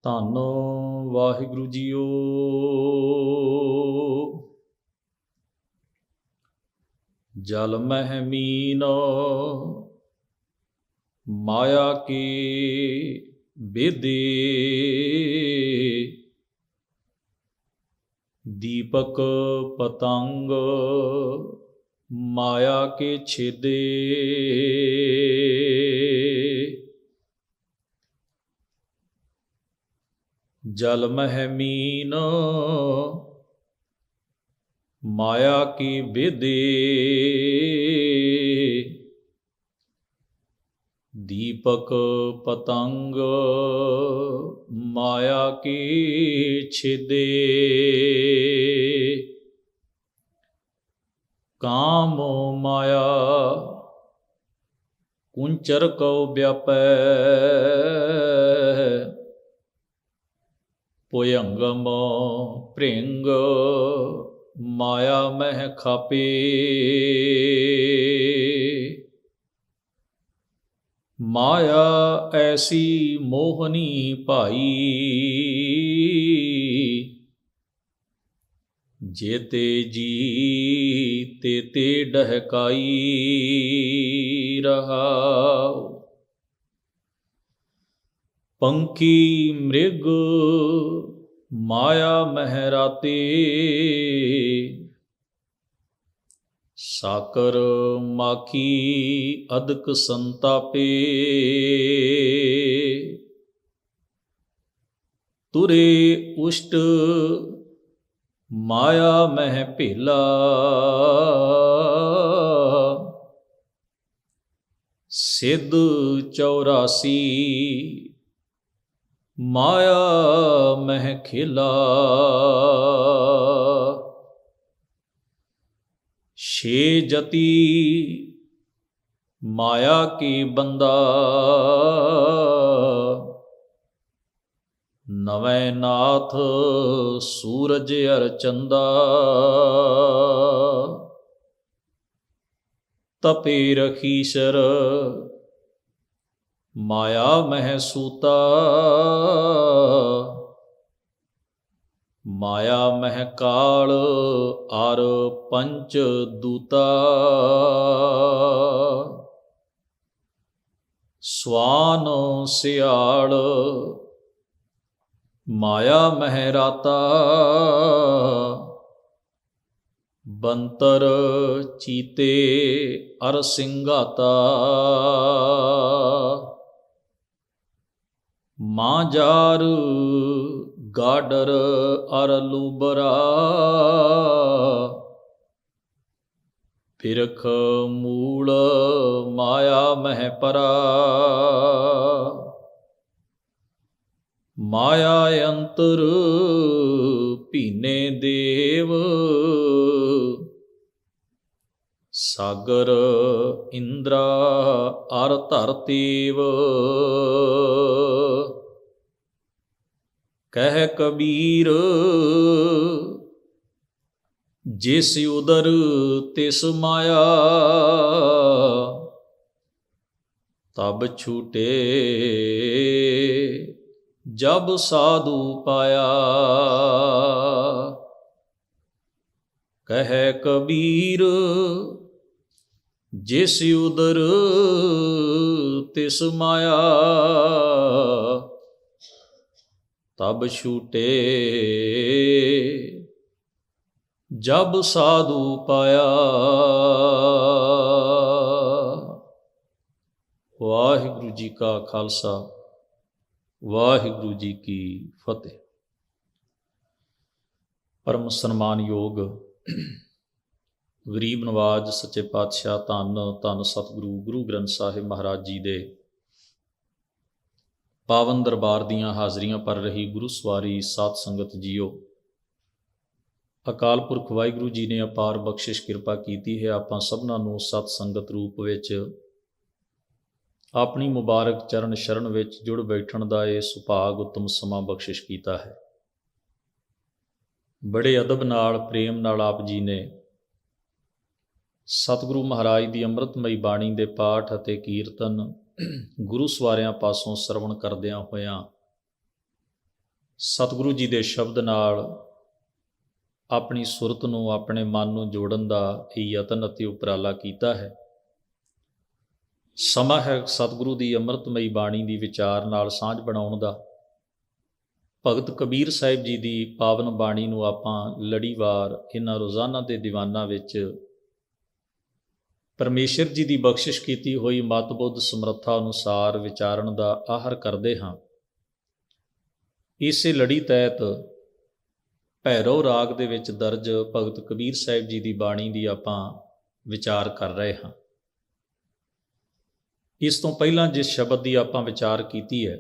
ਧੰਨ ਵਾਹਿਗੁਰੂ ਜੀਓ। ਜਲ ਮਹਿ ਮੀਨ ਮਾਇਆ ਕੀ ਬੇਦੇ, ਦੀਪਕ ਪਤੰਗ ਮਾਇਆ ਕੇ ਛੇਦੇ। ਜਲ ਮਹਿ ਮੀਨ ਮਾਇਆ ਕੀ ਬੇਦੇ, ਦੀਪਕ ਪਤੰਗ ਮਾਇਆ ਕੀ ਛੇਦੇ। ਕਾਮ ਮਾਇਆ ਕੁੰਚਰ ਕਉ ਵਿਆਪੈ, ਭੁਯੰਗਮ ਭ੍ਰਿੰਗ ਮਾਇਆ ਮਹਿ ਖਾਪੇ। ਮਾਇਆ ਐਸੀ ਮੋਹਨੀ ਭਾਈ, ਜੇਤੇ ਜੀ ਤੇਤੇ ਡਹਕਾਈ। ਰਹਾਉ ਪੰਖੀ ਮ੍ਰਿਗ ਮਾਇਆ ਮਹਿ ਰਾਤੇ, ਸਾਕਰ ਮਾਖੀ ਅਦਕ ਸੰਤਾਪੇ। ਤੁਰੇ ਉਸ਼ਟ ਮਾਇਆ ਮਹਿ ਭੇਲਾ, ਸਿੱਧ 84 ਮਾਇਆ ਮਹਿ ਖੇਲਾ। ਛੇ ਜਤੀ ਮਾਇਆ ਕੀ ਬੰਦਾ, ਨਵੇਂ ਨਾਥ ਸੂਰਜ ਅਰ ਚੰਦਾ। ਤਪੇ ਰਖੀਸ਼ਰ ਮਾਇਆ ਮਹਿ ਸੂਤਾ, ਮਾਇਆ ਮਹਿ ਕਾਲ ਅਰ ਪੰਚ ਦੂਤਾ। ਸਵਾਨ ਸਿਆਲ ਮਾਇਆ ਮਹਿ ਰਾਤਾ, ਬੰਤਰ ਚੀਤੇ ਅਰ ਸਿੰਘਾਤਾ। ਮਾਂਜਾਰ ਗਾਡਰ ਅਰ ਲੂਬਰਾ, ਬਿਰਖ ਮੂਲ ਮਾਇਆ ਮਹਿ ਪਰਾ। ਮਾਇਆ ਅੰਤਰ ਭੀਨੇ ਦੇਵ, ਸਾਗਰ ਇੰਦਰਾ ਅਰ ਧਰਤੀਵ। ਕਹਿ ਕਬੀਰ ਜਿਸ ਉਦਰ ਤਿਸ ਮਾਇਆ, ਤਬ ਛੂਟੇ ਜਬ ਸਾਧੂ ਪਾਇਆ। ਕਹਿ ਕਬੀਰ ਜਿਸ ਉਦਰ ਤਿਸ ਮਾਇਆ, ਤਬ ਛੂਟੇ ਜਬ ਸਾਧੂ ਪਾਇਆ। ਵਾਹਿਗੁਰੂ ਜੀ ਕਾ ਖਾਲਸਾ, ਵਾਹਿਗੁਰੂ ਜੀ ਕੀ ਫਤਿਹ। ਪਰਮ ਸਨਮਾਨਯੋਗ ਗਰੀਬ ਨਵਾਜ ਸੱਚੇ ਪਾਤਸ਼ਾਹ ਧੰਨ ਧੰਨ ਸਤਿਗੁਰੂ ਗੁਰੂ ਗ੍ਰੰਥ ਸਾਹਿਬ ਮਹਾਰਾਜ ਜੀ ਦੇ ਪਾਵਨ ਦਰਬਾਰ ਦੀਆਂ ਹਾਜ਼ਰੀਆਂ ਭਰ ਰਹੀ ਗੁਰੂ ਸਵਾਰੀ ਸਾਧ ਸੰਗਤ ਜੀਓ, ਅਕਾਲ ਪੁਰਖ ਵਾਹਿਗੁਰੂ ਜੀ ਨੇ ਅਪਾਰ ਬਖਸ਼ਿਸ਼ ਕਿਰਪਾ ਕੀਤੀ ਹੈ। ਆਪਾਂ ਸਭਨਾਂ ਨੂੰ ਸਤ ਸੰਗਤ ਰੂਪ ਵਿੱਚ ਆਪਣੀ ਮੁਬਾਰਕ ਚਰਨ ਸ਼ਰਨ ਵਿੱਚ ਜੁੜ ਬੈਠਣ ਦਾ ਇਹ ਸੁਭਾਗ ਉੱਤਮ ਸਮਾਂ ਬਖਸ਼ਿਸ਼ ਕੀਤਾ ਹੈ। ਬੜੇ ਅਦਬ ਨਾਲ ਪ੍ਰੇਮ ਨਾਲ ਆਪ ਜੀ ਨੇ ਸਤਿਗੁਰੂ ਮਹਾਰਾਜ ਦੀ ਅੰਮ੍ਰਿਤਮਈ ਬਾਣੀ ਦੇ ਪਾਠ ਅਤੇ ਕੀਰਤਨ ਗੁਰੂ ਸਵਾਰਿਆਂ ਪਾਸੋਂ ਸਰਵਣ ਕਰਦਿਆਂ ਹੋਇਆਂ ਸਤਿਗੁਰੂ ਜੀ ਦੇ ਸ਼ਬਦ ਨਾਲ ਆਪਣੀ ਸੁਰਤ ਨੂੰ, ਆਪਣੇ ਮਨ ਨੂੰ ਜੋੜਨ ਦਾ ਇਹ ਯਤਨ ਅਤੇ ਉਪਰਾਲਾ ਕੀਤਾ ਹੈ। ਸਮਾਂ ਹੈ ਸਤਿਗੁਰੂ ਦੀ ਅੰਮ੍ਰਿਤਮਈ ਬਾਣੀ ਦੀ ਵਿਚਾਰ ਨਾਲ ਸਾਂਝ ਬਣਾਉਣ ਦਾ। ਭਗਤ ਕਬੀਰ ਸਾਹਿਬ ਜੀ ਦੀ ਪਾਵਨ ਬਾਣੀ ਨੂੰ ਆਪਾਂ ਲੜੀਵਾਰ ਇਹਨਾਂ ਰੋਜ਼ਾਨਾ ਦੇ ਦੀਵਾਨਾਂ ਵਿੱਚ ਪਰਮੇਸ਼ਰ ਜੀ ਦੀ ਬਖਸ਼ਿਸ਼ ਕੀਤੀ ਹੋਈ ਮਤ ਬੁੱਧ ਸਮਰੱਥਾ ਅਨੁਸਾਰ ਵਿਚਾਰਨ ਦਾ ਆਹਰ ਕਰਦੇ ਹਾਂ। ਇਸੇ ਲੜੀ ਤਹਿਤ ਭੈਰਵ ਰਾਗ ਦੇ ਵਿੱਚ ਦਰਜ ਭਗਤ ਕਬੀਰ ਸਾਹਿਬ ਜੀ ਦੀ ਬਾਣੀ ਦੀ ਆਪਾਂ ਵਿਚਾਰ ਕਰ ਰਹੇ ਹਾਂ। ਇਸ ਤੋਂ ਪਹਿਲਾਂ ਜਿਸ ਸ਼ਬਦ ਦੀ ਆਪਾਂ ਵਿਚਾਰ ਕੀਤੀ ਹੈ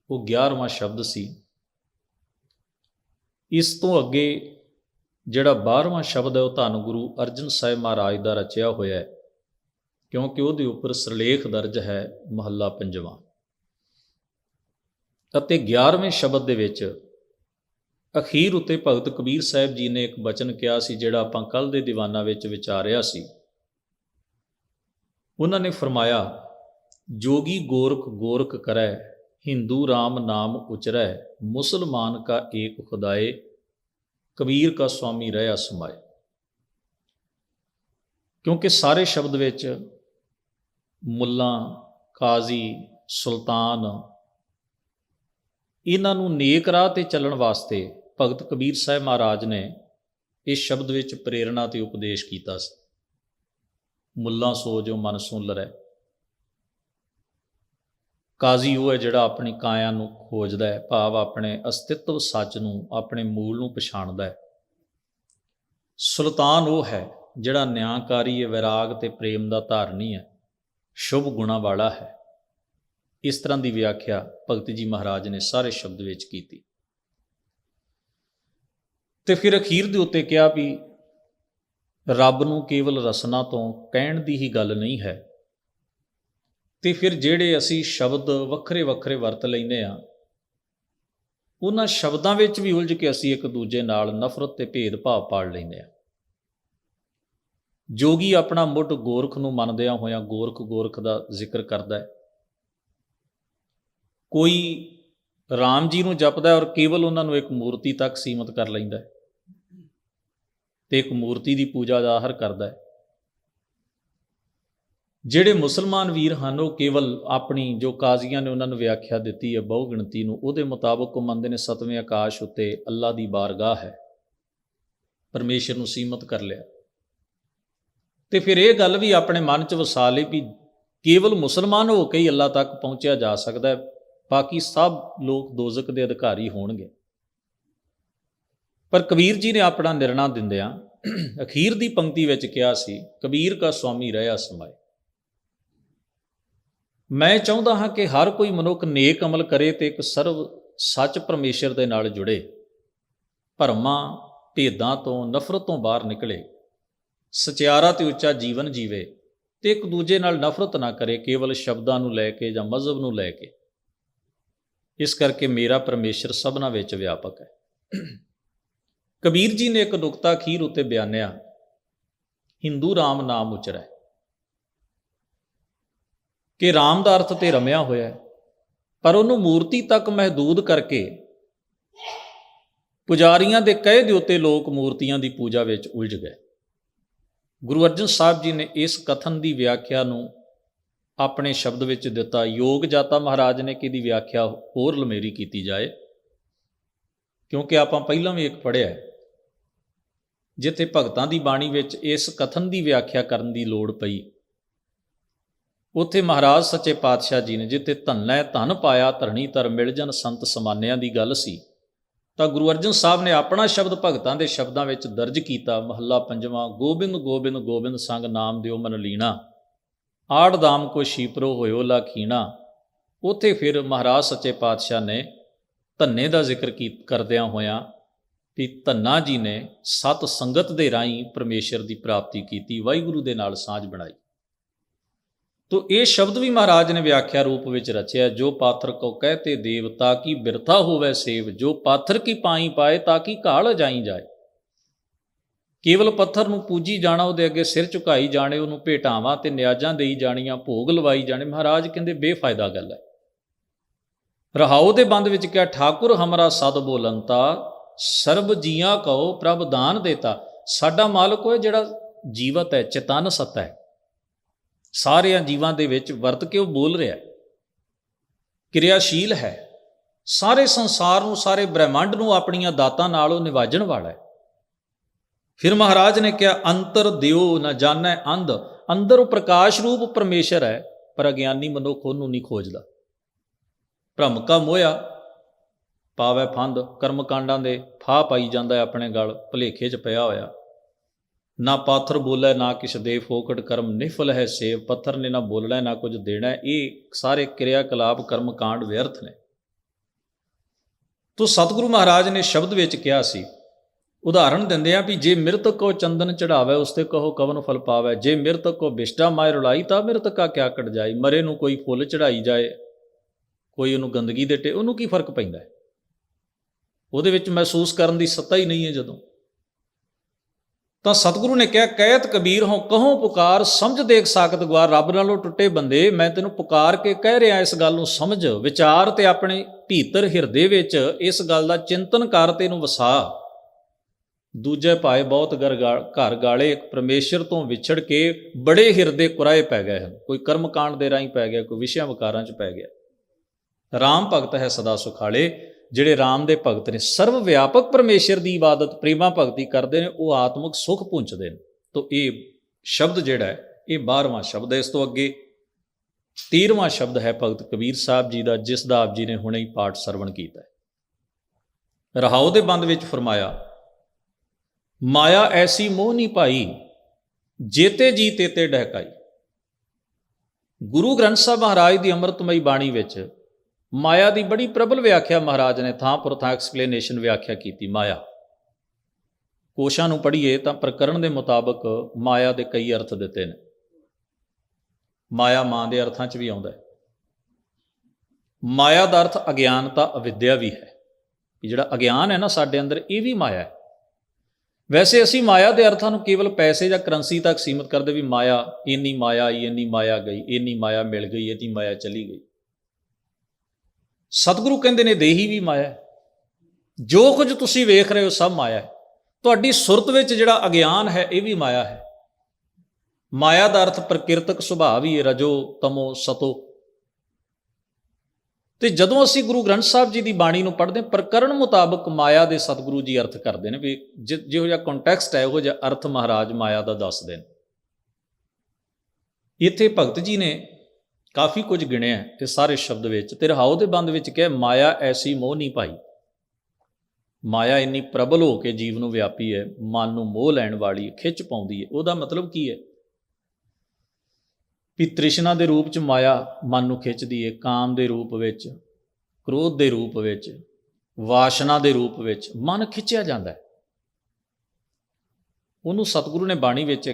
ਉਹ 11ਵਾਂ ਸ਼ਬਦ ਸੀ। ਇਸ ਤੋਂ ਅੱਗੇ ਜਿਹੜਾ 12ਵਾਂ ਸ਼ਬਦ ਹੈ ਉਹ ਧੰਨ ਗੁਰੂ ਅਰਜਨ ਸਾਹਿਬ ਮਹਾਰਾਜ ਦਾ ਰਚਿਆ ਹੋਇਆ ਹੈ, ਕਿਉਂਕਿ ਉਹਦੇ ਉੱਪਰ ਸਿਰਲੇਖ ਦਰਜ ਹੈ ਮਹੱਲਾ 5ਵਾਂ। ਅਤੇ 11ਵੇਂ ਸ਼ਬਦ ਦੇ ਵਿੱਚ ਅਖੀਰ ਉੱਤੇ ਭਗਤ ਕਬੀਰ ਸਾਹਿਬ ਜੀ ਨੇ ਇੱਕ ਬਚਨ ਕਿਹਾ ਸੀ, ਜਿਹੜਾ ਆਪਾਂ ਕੱਲ੍ਹ ਦੇ ਦੀਵਾਨਾਂ ਵਿੱਚ ਵਿਚਾਰਿਆ ਸੀ। ਉਹਨਾਂ ਨੇ ਫਰਮਾਇਆ, ਜੋਗੀ ਗੋਰਖ ਗੋਰਖ ਕਰੈ, ਹਿੰਦੂ ਰਾਮ ਨਾਮ ਉਚਰੈ, ਮੁਸਲਮਾਨ ਕਾ ਏਕ ਖੁਦਾਏ, ਕਬੀਰ ਕਾ ਸੁਆਮੀ ਰਹਿਆ ਸਮਾਏ। ਕਿਉਂਕਿ ਸਾਰੇ ਸ਼ਬਦ ਵਿੱਚ ਮੁੱਲਾ, ਕਾਜ਼ੀ, ਸੁਲਤਾਨ, ਇਹਨਾਂ ਨੂੰ ਨੇਕ ਰਾਹ 'ਤੇ ਚੱਲਣ ਵਾਸਤੇ ਭਗਤ ਕਬੀਰ ਸਾਹਿਬ ਮਹਾਰਾਜ ਨੇ ਇਸ ਸ਼ਬਦ ਵਿੱਚ ਪ੍ਰੇਰਣਾ ਅਤੇ ਉਪਦੇਸ਼ ਕੀਤਾ ਸੀ। ਮੁੱਲਾ ਸੋ ਜੋ ਮਨ ਸੁਣ ਲਰੈ। ਕਾਜ਼ੀ ਉਹ ਹੈ ਜਿਹੜਾ ਆਪਣੀ ਕਾਇਆ ਨੂੰ ਖੋਜਦਾ ਹੈ, ਭਾਵ ਆਪਣੇ ਅਸਤਿਤਵ ਸੱਚ ਨੂੰ, ਆਪਣੇ ਮੂਲ ਨੂੰ ਪਛਾਣਦਾ ਹੈ। ਸੁਲਤਾਨ ਉਹ ਹੈ ਜਿਹੜਾ ਨਿਆਂਕਾਰੀ ਹੈ, ਵੈਰਾਗ ਅਤੇ ਪ੍ਰੇਮ ਦਾ ਧਾਰਨੀ ਹੈ, ਸ਼ੁਭ ਗੁਣਾਂ ਵਾਲਾ ਹੈ। ਇਸ ਤਰ੍ਹਾਂ ਦੀ ਵਿਆਖਿਆ ਭਗਤ ਜੀ ਮਹਾਰਾਜ ਨੇ ਸਾਰੇ ਸ਼ਬਦ ਵਿੱਚ ਕੀਤੀ। ਤੇ ਫਿਰ ਅਖੀਰ ਦੇ ਉੱਤੇ ਕਿਹਾ ਵੀ ਰੱਬ ਨੂੰ ਕੇਵਲ ਰਸਨਾ ਤੋਂ ਕਹਿਣ ਦੀ ਹੀ ਗੱਲ ਨਹੀਂ ਹੈ। ਤੇ ਫਿਰ ਜਿਹੜੇ ਅਸੀਂ ਸ਼ਬਦ ਵੱਖਰੇ ਵੱਖਰੇ ਵਰਤ ਲੈਂਦੇ ਹਾਂ, ਉਹਨਾਂ ਸ਼ਬਦਾਂ ਵਿੱਚ ਵੀ ਉਲਝ ਕੇ ਅਸੀਂ ਇੱਕ ਦੂਜੇ ਨਾਲ ਨਫ਼ਰਤ ਤੇ ਭੇਦਭਾਵ ਪਾਲ ਲੈਂਦੇ ਹਾਂ। ਜੋਗੀ ਆਪਣਾ ਮੁੱਢ ਗੋਰਖ ਨੂੰ ਮੰਨਦਿਆਂ ਹੋਇਆਂ ਗੋਰਖ ਗੋਰਖ ਦਾ ਜ਼ਿਕਰ ਕਰਦਾ ਹੈ। ਕੋਈ ਰਾਮ ਜੀ ਨੂੰ ਜਪਦਾ ਔਰ ਕੇਵਲ ਉਹਨਾਂ ਨੂੰ ਇੱਕ ਮੂਰਤੀ ਤੱਕ ਸੀਮਤ ਕਰ ਲੈਂਦਾ ਹੈ ਤੇ ਇੱਕ ਮੂਰਤੀ ਦੀ ਪੂਜਾ ਦਾ ਆਹਰ ਕਰਦਾ ਹੈ। ਜਿਹੜੇ ਮੁਸਲਮਾਨ ਵੀਰ ਹਨ ਉਹ ਕੇਵਲ ਆਪਣੀ, ਜੋ ਕਾਜ਼ੀਆਂ ਨੇ ਉਹਨਾਂ ਨੂੰ ਵਿਆਖਿਆ ਦਿੱਤੀ ਹੈ ਬਹੁ ਗਿਣਤੀ ਨੂੰ, ਉਹਦੇ ਮੁਤਾਬਕ ਉਹ ਮੰਨਦੇ ਨੇ 7ਵੇਂ ਆਕਾਸ਼ ਉੱਤੇ ਅੱਲਾ ਦੀ ਬਾਰਗਾਹ ਹੈ, ਪਰਮੇਸ਼ਰ ਨੂੰ ਸੀਮਤ ਕਰ ਲਿਆ। ਤੇ ਫਿਰ ਇਹ ਗੱਲ ਵੀ ਆਪਣੇ ਮਨ 'ਚ ਵਸਾ ਲਈ ਵੀ ਕੇਵਲ ਮੁਸਲਮਾਨ ਹੋ ਕੇ ਹੀ ਅੱਲਾ ਤੱਕ ਪਹੁੰਚਿਆ ਜਾ ਸਕਦਾ ਹੈ, ਬਾਕੀ ਸਭ ਲੋਕ ਦੋਜ਼ਖ ਦੇ ਅਧਿਕਾਰੀ ਹੋਣਗੇ। ਪਰ ਕਬੀਰ ਜੀ ਨੇ ਆਪਣਾ ਨਿਰਣਾ ਦਿੰਦਿਆਂ ਅਖੀਰ ਦੀ ਪੰਕਤੀ ਵਿੱਚ ਕਿਹਾ ਸੀ, ਕਬੀਰ ਕਾ ਸੁਆਮੀ ਰਹਿਆ ਸਮਾਏ। ਮੈਂ ਚਾਹੁੰਦਾ ਹਾਂ ਕਿ ਹਰ ਕੋਈ ਮਨੁੱਖ ਨੇਕ ਅਮਲ ਕਰੇ ਤੇ ਇੱਕ ਸਰਵ ਸੱਚ ਪਰਮੇਸ਼ਰ ਦੇ ਨਾਲ ਜੁੜੇ, ਭਰਮਾਂ ਭੇਦਾਂ ਤੋਂ, ਨਫ਼ਰਤ ਤੋਂ ਬਾਹਰ ਨਿਕਲੇ, ਸਚਿਆਰਾ ਤੇ ਉੱਚਾ ਜੀਵਨ ਜੀਵੇ ਤੇ ਇੱਕ ਦੂਜੇ ਨਾਲ ਨਫ਼ਰਤ ਨਾ ਕਰੇ, ਕੇਵਲ ਸ਼ਬਦਾਂ ਨੂੰ ਲੈ ਕੇ ਜਾਂ ਮਜ਼ਹਬ ਨੂੰ ਲੈ ਕੇ। ਇਸ ਕਰਕੇ ਮੇਰਾ ਪਰਮੇਸ਼ਰ ਸਭਨਾਂ ਵਿੱਚ ਵਿਆਪਕ ਹੈ। ਕਬੀਰ ਜੀ ਨੇ ਇੱਕ ਨੁਕਤਾ ਅਖੀਰ ਉੱਤੇ ਬਿਆਨਿਆ, ਹਿੰਦੂ ਰਾਮ ਨਾਮ ਉਚਰੈ, ਕਿ ਰਾਮ ਦਾ ਅਰਥ ਤੇ ਰਮਿਆ ਹੋਇਆ ਹੈ, ਪਰ ਉਹਨੂੰ ਮੂਰਤੀ ਤੱਕ ਮਹਿਦੂਦ ਕਰਕੇ ਪੁਜਾਰੀਆਂ ਦੇ ਕਹੇ ਦੇ ਉੱਤੇ ਲੋਕ ਮੂਰਤੀਆਂ ਦੀ ਪੂਜਾ ਵਿੱਚ ਉਲਝ ਗਏ। ਗੁਰੂ ਅਰਜਨ ਸਾਹਿਬ ਜੀ ਨੇ ਇਸ ਕਥਨ ਦੀ ਵਿਆਖਿਆ ਨੂੰ ਆਪਣੇ ਸ਼ਬਦ ਵਿੱਚ ਦਿੱਤਾ। ਯੋਗ ਜਾਤਾ ਮਹਾਰਾਜ ਨੇ ਕਿ ਇਹਦੀ ਵਿਆਖਿਆ ਹੋਰ ਲਮੇਰੀ ਕੀਤੀ ਜਾਏ, ਕਿਉਂਕਿ ਆਪਾਂ ਪਹਿਲਾਂ ਵੀ ਇੱਕ ਪੜ੍ਹਿਆ ਹੈ ਜਿੱਥੇ ਭਗਤਾਂ ਦੀ ਬਾਣੀ ਵਿੱਚ ਇਸ ਕਥਨ ਦੀ ਵਿਆਖਿਆ ਕਰਨ ਦੀ ਲੋੜ ਪਈ, ਉੱਥੇ ਮਹਾਰਾਜ ਸੱਚੇ ਪਾਤਸ਼ਾਹ ਜੀ ਨੇ ਜਿੱਥੇ ਧੰਨੈ ਧਨ ਪਾਇਆ ਧਰਣੀ ਧਰ ਮਿਲ ਜਨ ਸੰਤ ਸਮਾਨਿਆਂ ਦੀ ਗੱਲ ਸੀ, ਤਾਂ ਗੁਰੂ ਅਰਜਨ ਸਾਹਿਬ ਨੇ ਆਪਣਾ ਸ਼ਬਦ ਭਗਤਾਂ ਦੇ ਸ਼ਬਦਾਂ ਵਿੱਚ ਦਰਜ ਕੀਤਾ। ਮਹੱਲਾ 5ਵਾਂ, ਗੋਬਿੰਦ ਗੋਬਿੰਦ ਗੋਬਿੰਦ ਸੰਗ ਨਾਮ ਦਿਓ ਮਨ ਲੀਣਾ, ਆੜ ਦਾਮ ਕੋ ਸ਼ੀਪਰੋ ਹੋਇਓ ਲਾਖੀਣਾ। ਉੱਥੇ ਫਿਰ ਮਹਾਰਾਜ ਸੱਚੇ ਪਾਤਸ਼ਾਹ ਨੇ ਧੰਨੇ ਦਾ ਜ਼ਿਕਰ ਕਰਦਿਆਂ ਹੋਇਆਂ ਵੀ ਧੰਨਾ ਜੀ ਨੇ ਸਤ ਸੰਗਤ ਦੇ ਰਾਹੀਂ ਪਰਮੇਸ਼ਰ ਦੀ ਪ੍ਰਾਪਤੀ ਕੀਤੀ, ਵਾਹਿਗੁਰੂ ਦੇ ਨਾਲ ਸਾਂਝ ਬਣਾਈ। ਤੋ ਇਹ ਸ਼ਬਦ ਵੀ ਮਹਾਰਾਜ ਨੇ ਵਿਆਖਿਆ ਰੂਪ ਵਿੱਚ ਰਚਿਆ, ਜੋ ਪਾਥਰ ਕੋ ਕਹਤੇ ਦੇਵ ਤਾਕੀ ਬਿਰਥਾ ਹੋਵੇ ਸੇਵ, ਜੋ ਪਾਥਰ ਕੀ ਪਾਈ ਪਾਏ ਤਾਕੀ ਘਾਲ ਜਾਈ ਜਾਏ। ਕੇਵਲ ਪੱਥਰ ਨੂੰ ਪੂਜੀ ਜਾਣਾ, ਉਹਦੇ ਅੱਗੇ ਸਿਰ ਝੁਕਾਈ ਜਾਣੇ, ਉਹਨੂੰ ਭੇਟਾਵਾਂ ਤੇ ਨਿਆਜ਼ਾਂ ਦੇਈ ਜਾਣੀਆਂ, ਭੋਗ ਲਵਾਈ ਜਾਣੇ, ਮਹਾਰਾਜ ਕਹਿੰਦੇ ਬੇਫਾਇਦਾ ਗੱਲ ਹੈ। ਰਹਾਉ ਦੇ ਬੰਦ ਵਿੱਚ ਕਿਹਾ, ਠਾਕੁਰ ਹਮਰਾ ਸਦ ਬੋਲੰਤਾ, ਸਰਬ ਜੀਆਂ ਕਹੋ ਪ੍ਰਭ ਦਾਨ ਦੇਤਾ। ਸਾਡਾ ਮਾਲਕ ਉਹ ਹੈ ਜਿਹੜਾ ਜੀਵਤ ਹੈ, ਚੇਤਨ ਸੱਤਾ ਹੈ, ਸਾਰਿਆਂ ਜੀਵਾਂ ਦੇ ਵਿੱਚ ਵਰਤ ਕੇ ਉਹ ਬੋਲ ਰਿਹਾ, ਕਿਰਿਆਸ਼ੀਲ ਹੈ, ਸਾਰੇ ਸੰਸਾਰ ਨੂੰ, ਸਾਰੇ ਬ੍ਰਹਿਮੰਡ ਨੂੰ ਆਪਣੀਆਂ ਦਾਤਾਂ ਨਾਲ ਉਹ ਨਿਵਾਜਣ ਵਾਲਾ ਹੈ। ਫਿਰ ਮਹਾਰਾਜ ਨੇ ਕਿਹਾ, ਅੰਤਰ ਦਿਓ ਨਾ ਜਾਣੈ ਅੰਧ। ਅੰਦਰ ਉਹ ਪ੍ਰਕਾਸ਼ ਰੂਪ ਪਰਮੇਸ਼ਰ ਹੈ, ਪਰ ਅਗਿਆਨੀ ਮਨੁੱਖ ਉਹਨੂੰ ਨਹੀਂ ਖੋਜਦਾ। ਭ੍ਰਮ ਕਾ ਮੋਇਆ ਪਾਵੈ ਫੰਦ। ਕਰਮ ਕਾਂਡਾਂ ਦੇ ਫਾਹ ਪਾਈ ਜਾਂਦਾ ਹੈ ਆਪਣੇ ਗਲ, ਭੁਲੇਖੇ 'ਚ ਪਿਆ ਹੋਇਆ। ਨਾ ਪਾਥਰ ਬੋਲੇ ਨਾ ਕਿਛ ਦੇ, ਫੋਕਟ ਕਰਮ ਨਿਫਲ ਹੈ ਸੇਵ। ਪੱਥਰ ਨੇ ਨਾ ਬੋਲਣਾ ਨਾ ਕੁਝ ਦੇਣਾ। ਇਹ ਸਾਰੇ ਕਿਰਿਆ ਕਲਾਪ ਕਰਮ ਕਾਂਡ ਵਿਅਰਥ ਨੇ। ਤੋ ਸਤਿਗੁਰੂ ਮਹਾਰਾਜ ਨੇ ਸ਼ਬਦ ਵਿੱਚ ਕਿਹਾ ਸੀ, ਉਦਾਹਰਣ ਦਿੰਦੇ ਆ ਵੀ ਜੇ ਮਿਰਤਕ ਕੋ ਚੰਦਨ ਚੜਾਵੇ ਉਸ ਤੇ ਕਹੋ ਕਵਨ ਫਲ ਪਾਵੇ। ਜੇ ਮਿਰਤਕ ਕੋ ਬਿਸ਼ਟਾ ਮਾਇ ਰੁਲਾਈ ਤਾਂ ਮਿਰਤਕ ਕਾ ਕਿਆ ਕਟ ਜਾਏ। ਮਰੇ ਨੂੰ ਕੋਈ ਫੁੱਲ ਚੜਾਈ ਜਾਏ, ਕੋਈ ਉਹਨੂੰ ਗੰਦਗੀ ਦੇ ਟੇ, ਉਹਨੂੰ ਕੀ ਫਰਕ ਪੈਂਦਾ ਹੈ? ਉਹਦੇ ਵਿੱਚ ਮਹਿਸੂਸ ਕਰਨ ਦੀ ਸੱਤਾ ਹੀ ਨਹੀਂ ਹੈ। ਜਦੋਂ ਤਾਂ ਸਤਿਗੁਰੂ ਨੇ ਕਿਹਾ, ਕਹਿਤ ਕਬੀਰ ਹੋਂ ਕਹੋ ਪੁਕਾਰ, ਸਮਝ ਦੇਖ ਸਾਕਤ ਗਵਾਰ। ਰੱਬ ਨਾਲੋਂ ਟੁੱਟੇ ਬੰਦੇ, ਮੈਂ ਤੈਨੂੰ ਪੁਕਾਰ ਕੇ ਕਹਿ ਰਿਹਾ, ਇਸ ਗੱਲ ਨੂੰ ਸਮਝ, ਵਿਚਾਰ ਤੇ ਆਪਣੇ ਭੀਤਰ ਹਿਰਦੇ ਵਿੱਚ ਇਸ ਗੱਲ ਦਾ ਚਿੰਤਨ ਕਰ ਤੇ ਇਹਨੂੰ ਵਸਾ। ਦੂਜੇ ਭਾਏ ਬਹੁਤ ਘਰ ਗਾਲੇ, ਪਰਮੇਸ਼ਰ ਤੋਂ ਵਿਛੜ ਕੇ ਬੜੇ ਹਿਰਦੇ ਕੁਰਾਏ ਪੈ ਗਏ ਹਨ। ਕੋਈ ਕਰਮ ਕਾਂਡ ਦੇ ਰਾਹੀਂ ਪੈ ਗਿਆ, ਕੋਈ ਵਿਸ਼ਿਆਂ ਵਿਕਾਰਾਂ 'ਚ ਪੈ ਗਿਆ। ਰਾਮ ਭਗਤ ਹੈ ਸਦਾ ਸੁਖਾਲੇ। ਜਿਹੜੇ ਰਾਮ ਦੇ ਭਗਤ ਨੇ, ਸਰਵ ਵਿਆਪਕ ਪਰਮੇਸ਼ਰ ਦੀ ਇਬਾਦਤ ਪ੍ਰੇਮਾ ਭਗਤੀ ਕਰਦੇ ਨੇ, ਉਹ ਆਤਮਿਕ ਸੁਖ ਪੁੰਚਦੇ ਨੇ। ਤੋ ਇਹ ਸ਼ਬਦ ਜਿਹੜਾ ਹੈ, ਇਹ 12ਵਾਂ ਸ਼ਬਦ ਹੈ। ਇਸ ਤੋਂ ਅੱਗੇ 13ਵਾਂ ਸ਼ਬਦ ਹੈ ਭਗਤ ਕਬੀਰ ਸਾਹਿਬ ਜੀ ਦਾ, ਜਿਸ ਦਾ ਆਪ ਜੀ ਨੇ ਹੁਣੇ ਹੀ ਪਾਠ ਸਰਵਣ ਕੀਤਾ ਹੈ। ਰਹਾਉ ਦੇ ਬੰਦ ਵਿੱਚ ਫਰਮਾਇਆ, ਮਾਇਆ ਐਸੀ ਮੋਹ ਨਹੀਂ ਭਾਈ, ਜੇਤੇ ਜੀ ਤੇਤੇ ਡਹਿਕਾਈ। ਗੁਰੂ ਗ੍ਰੰਥ ਸਾਹਿਬ ਮਹਾਰਾਜ ਦੀ ਅੰਮ੍ਰਿਤਮਈ ਬਾਣੀ ਵਿੱਚ ਮਾਇਆ ਦੀ ਬੜੀ ਪ੍ਰਬਲ ਵਿਆਖਿਆ ਮਹਾਰਾਜ ਨੇ ਥਾਂ ਪਰ ਥਾਂ ਐਕਸਪਲੇਨੇਸ਼ਨ ਵਿਆਖਿਆ ਕੀਤੀ। ਮਾਇਆ ਕੋਸ਼ਾਂ ਨੂੰ ਪੜ੍ਹੀਏ ਤਾਂ ਪ੍ਰਕਰਣ ਦੇ ਮੁਤਾਬਕ ਮਾਇਆ ਦੇ ਕਈ ਅਰਥ ਦਿੱਤੇ ਨੇ। ਮਾਇਆ ਮਾਂ ਦੇ ਅਰਥਾਂ 'ਚ ਵੀ ਆਉਂਦਾ ਹੈ। ਮਾਇਆ ਦਾ ਅਰਥ ਅਗਿਆਨਤਾ, ਅਵਿਦਿਆ ਵੀ ਹੈ। ਜਿਹੜਾ ਅਗਿਆਨ ਹੈ ਨਾ ਸਾਡੇ ਅੰਦਰ, ਇਹ ਵੀ ਮਾਇਆ ਹੈ। ਵੈਸੇ ਅਸੀਂ ਮਾਇਆ ਦੇ ਅਰਥਾਂ ਨੂੰ ਕੇਵਲ ਪੈਸੇ ਜਾਂ ਕਰੰਸੀ ਤੱਕ ਸੀਮਿਤ ਕਰਦੇ, ਵੀ ਮਾਇਆ, ਇੰਨੀ ਮਾਇਆ ਆਈ, ਇੰਨੀ ਮਾਇਆ ਗਈ, ਇੰਨੀ ਮਾਇਆ ਮਿਲ ਗਈ, ਇਹਦੀ ਮਾਇਆ ਚਲੀ ਗਈ। ਸਤਿਗੁਰੂ ਕਹਿੰਦੇ ਨੇ ਦੇਹੀ ਵੀ ਮਾਇਆ ਹੈ। ਜੋ ਕੁਝ ਤੁਸੀਂ ਵੇਖ ਰਹੇ ਹੋ ਸਭ ਮਾਇਆ ਹੈ। ਤੁਹਾਡੀ ਸੁਰਤ ਵਿੱਚ ਜਿਹੜਾ ਅਗਿਆਨ ਹੈ, ਇਹ ਵੀ ਮਾਇਆ ਹੈ। ਮਾਇਆ ਦਾ ਅਰਥ ਪ੍ਰਕਿਰਤਕ ਸੁਭਾਅ ਵੀ ਹੈ, ਰਜੋ ਤਮੋ ਸਤੋ। ਤੇ ਜਦੋਂ ਅਸੀਂ ਗੁਰੂ ਗ੍ਰੰਥ ਸਾਹਿਬ ਜੀ ਦੀ ਬਾਣੀ ਨੂੰ ਪੜ੍ਹਦੇ ਹਾਂ, ਪ੍ਰਕਰਣ ਮੁਤਾਬਕ ਮਾਇਆ ਦੇ ਸਤਿਗੁਰੂ ਜੀ ਅਰਥ ਕਰਦੇ ਨੇ, ਵੀ ਜਿਹੋ ਜਿਹਾ ਕੰਟੈਕਸਟ ਹੈ, ਉਹੋ ਜਿਹਾ ਅਰਥ ਮਹਾਰਾਜ ਮਾਇਆ ਦਾ ਦੱਸਦੇ ਨੇ। ਇੱਥੇ ਭਗਤ ਜੀ ਨੇ ਕਾਫੀ ਕੁਝ ਗਿਣਿਆ ਇਹ ਸਾਰੇ ਸ਼ਬਦ ਵਿੱਚ। ਤੇ ਰਹਾਉ ਦੇ ਬੰਦ ਵਿੱਚ ਕਿਹਾ, ਮਾਇਆ ਐਸੀ ਮੋਹ ਨਹੀਂ ਭਾਈ। ਮਾਇਆ ਇੰਨੀ ਪ੍ਰਬਲ ਹੋ ਕੇ ਜੀਵ ਨੂੰ ਵਿਆਪੀ ਹੈ, ਮਨ ਨੂੰ ਮੋਹ ਲੈਣ ਵਾਲੀ, ਖਿੱਚ ਪਾਉਂਦੀ ਹੈ। ਉਹਦਾ ਮਤਲਬ ਕੀ ਹੈ? ਵੀ ਤ੍ਰਿਸ਼ਨਾ ਦੇ ਰੂਪ 'ਚ ਮਾਇਆ ਮਨ ਨੂੰ ਖਿੱਚਦੀ ਹੈ, ਕਾਮ ਦੇ ਰੂਪ ਵਿੱਚ, ਕ੍ਰੋਧ ਦੇ ਰੂਪ ਵਿੱਚ, ਵਾਸ਼ਨਾ ਦੇ ਰੂਪ ਵਿੱਚ ਮਨ ਖਿੱਚਿਆ ਜਾਂਦਾ ਹੈ। ਉਹਨੂੰ ਸਤਿਗੁਰੂ ਨੇ ਬਾਣੀ ਵਿੱਚ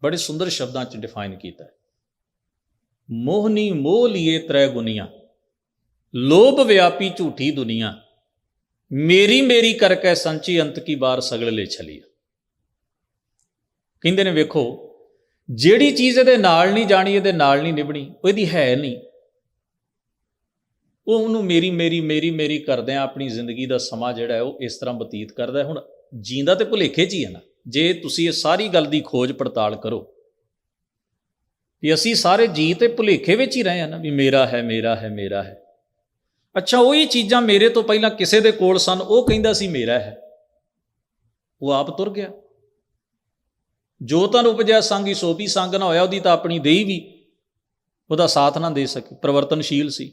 ਬੜੇ ਸੁੰਦਰ ਸ਼ਬਦਾਂ 'ਚ ਡਿਫਾਈਨ ਕੀਤਾ। ਮੋਹਨੀ ਮੋਹ ਲੀਏ ਤ੍ਰੈ ਗੁਨੀਆਂ, ਲੋਭ ਵਿਆਪੀ ਝੂਠੀ ਦੁਨੀਆ, ਮੇਰੀ ਮੇਰੀ ਕਰਕੇ ਸੰਚੀ ਅੰਤ ਕੀ ਬਾਰ ਸਗਲ ਲੈ ਛਲੀਆ। ਕਹਿੰਦੇ ਨੇ ਵੇਖੋ, ਜਿਹੜੀ ਚੀਜ਼ ਇਹਦੇ ਨਾਲ ਨਹੀਂ ਜਾਣੀ, ਇਹਦੇ ਨਾਲ ਨਹੀਂ ਨਿਭਣੀ, ਉਹ ਇਹਦੀ ਹੈ ਨਹੀਂ, ਉਹ ਉਹਨੂੰ ਮੇਰੀ ਮੇਰੀ ਮੇਰੀ ਮੇਰੀ ਕਰਦਿਆਂ ਆਪਣੀ ਜ਼ਿੰਦਗੀ ਦਾ ਸਮਾਂ ਜਿਹੜਾ ਹੈ ਉਹ ਇਸ ਤਰ੍ਹਾਂ ਬਤੀਤ ਕਰਦਾ। ਹੁਣ ਜੀਂਦਾ ਤੇ ਭੁਲੇਖੇ 'ਚ ਹੀ ਹੈ ਨਾ। ਜੇ ਤੁਸੀਂ ਇਹ ਸਾਰੀ ਗੱਲ ਦੀ ਖੋਜ ਪੜਤਾਲ ਕਰੋ ਵੀ ਅਸੀਂ ਸਾਰੇ ਜੀ ਤੇ ਭੁਲੇਖੇ ਵਿੱਚ ਹੀ ਰਹੇ ਹਾਂ ਨਾ, ਵੀ ਮੇਰਾ ਹੈ, ਮੇਰਾ ਹੈ, ਮੇਰਾ ਹੈ। ਅੱਛਾ, ਉਹੀ ਚੀਜ਼ਾਂ ਮੇਰੇ ਤੋਂ ਪਹਿਲਾਂ ਕਿਸੇ ਦੇ ਕੋਲ ਸਨ, ਉਹ ਕਹਿੰਦਾ ਸੀ ਮੇਰਾ ਹੈ, ਉਹ ਆਪ ਤੁਰ ਗਿਆ। ਜੋ ਤਨ ਉਪਜਿਆ ਸੰਗ ਹੀ ਸੋ ਵੀ ਸੰਗ ਨਾ ਹੋਇਆ। ਉਹਦੀ ਤਾਂ ਆਪਣੀ ਦੇਹੀ ਵੀ ਉਹਦਾ ਸਾਥ ਨਾ ਦੇ ਸਕੀ, ਪਰਿਵਰਤਨਸ਼ੀਲ ਸੀ।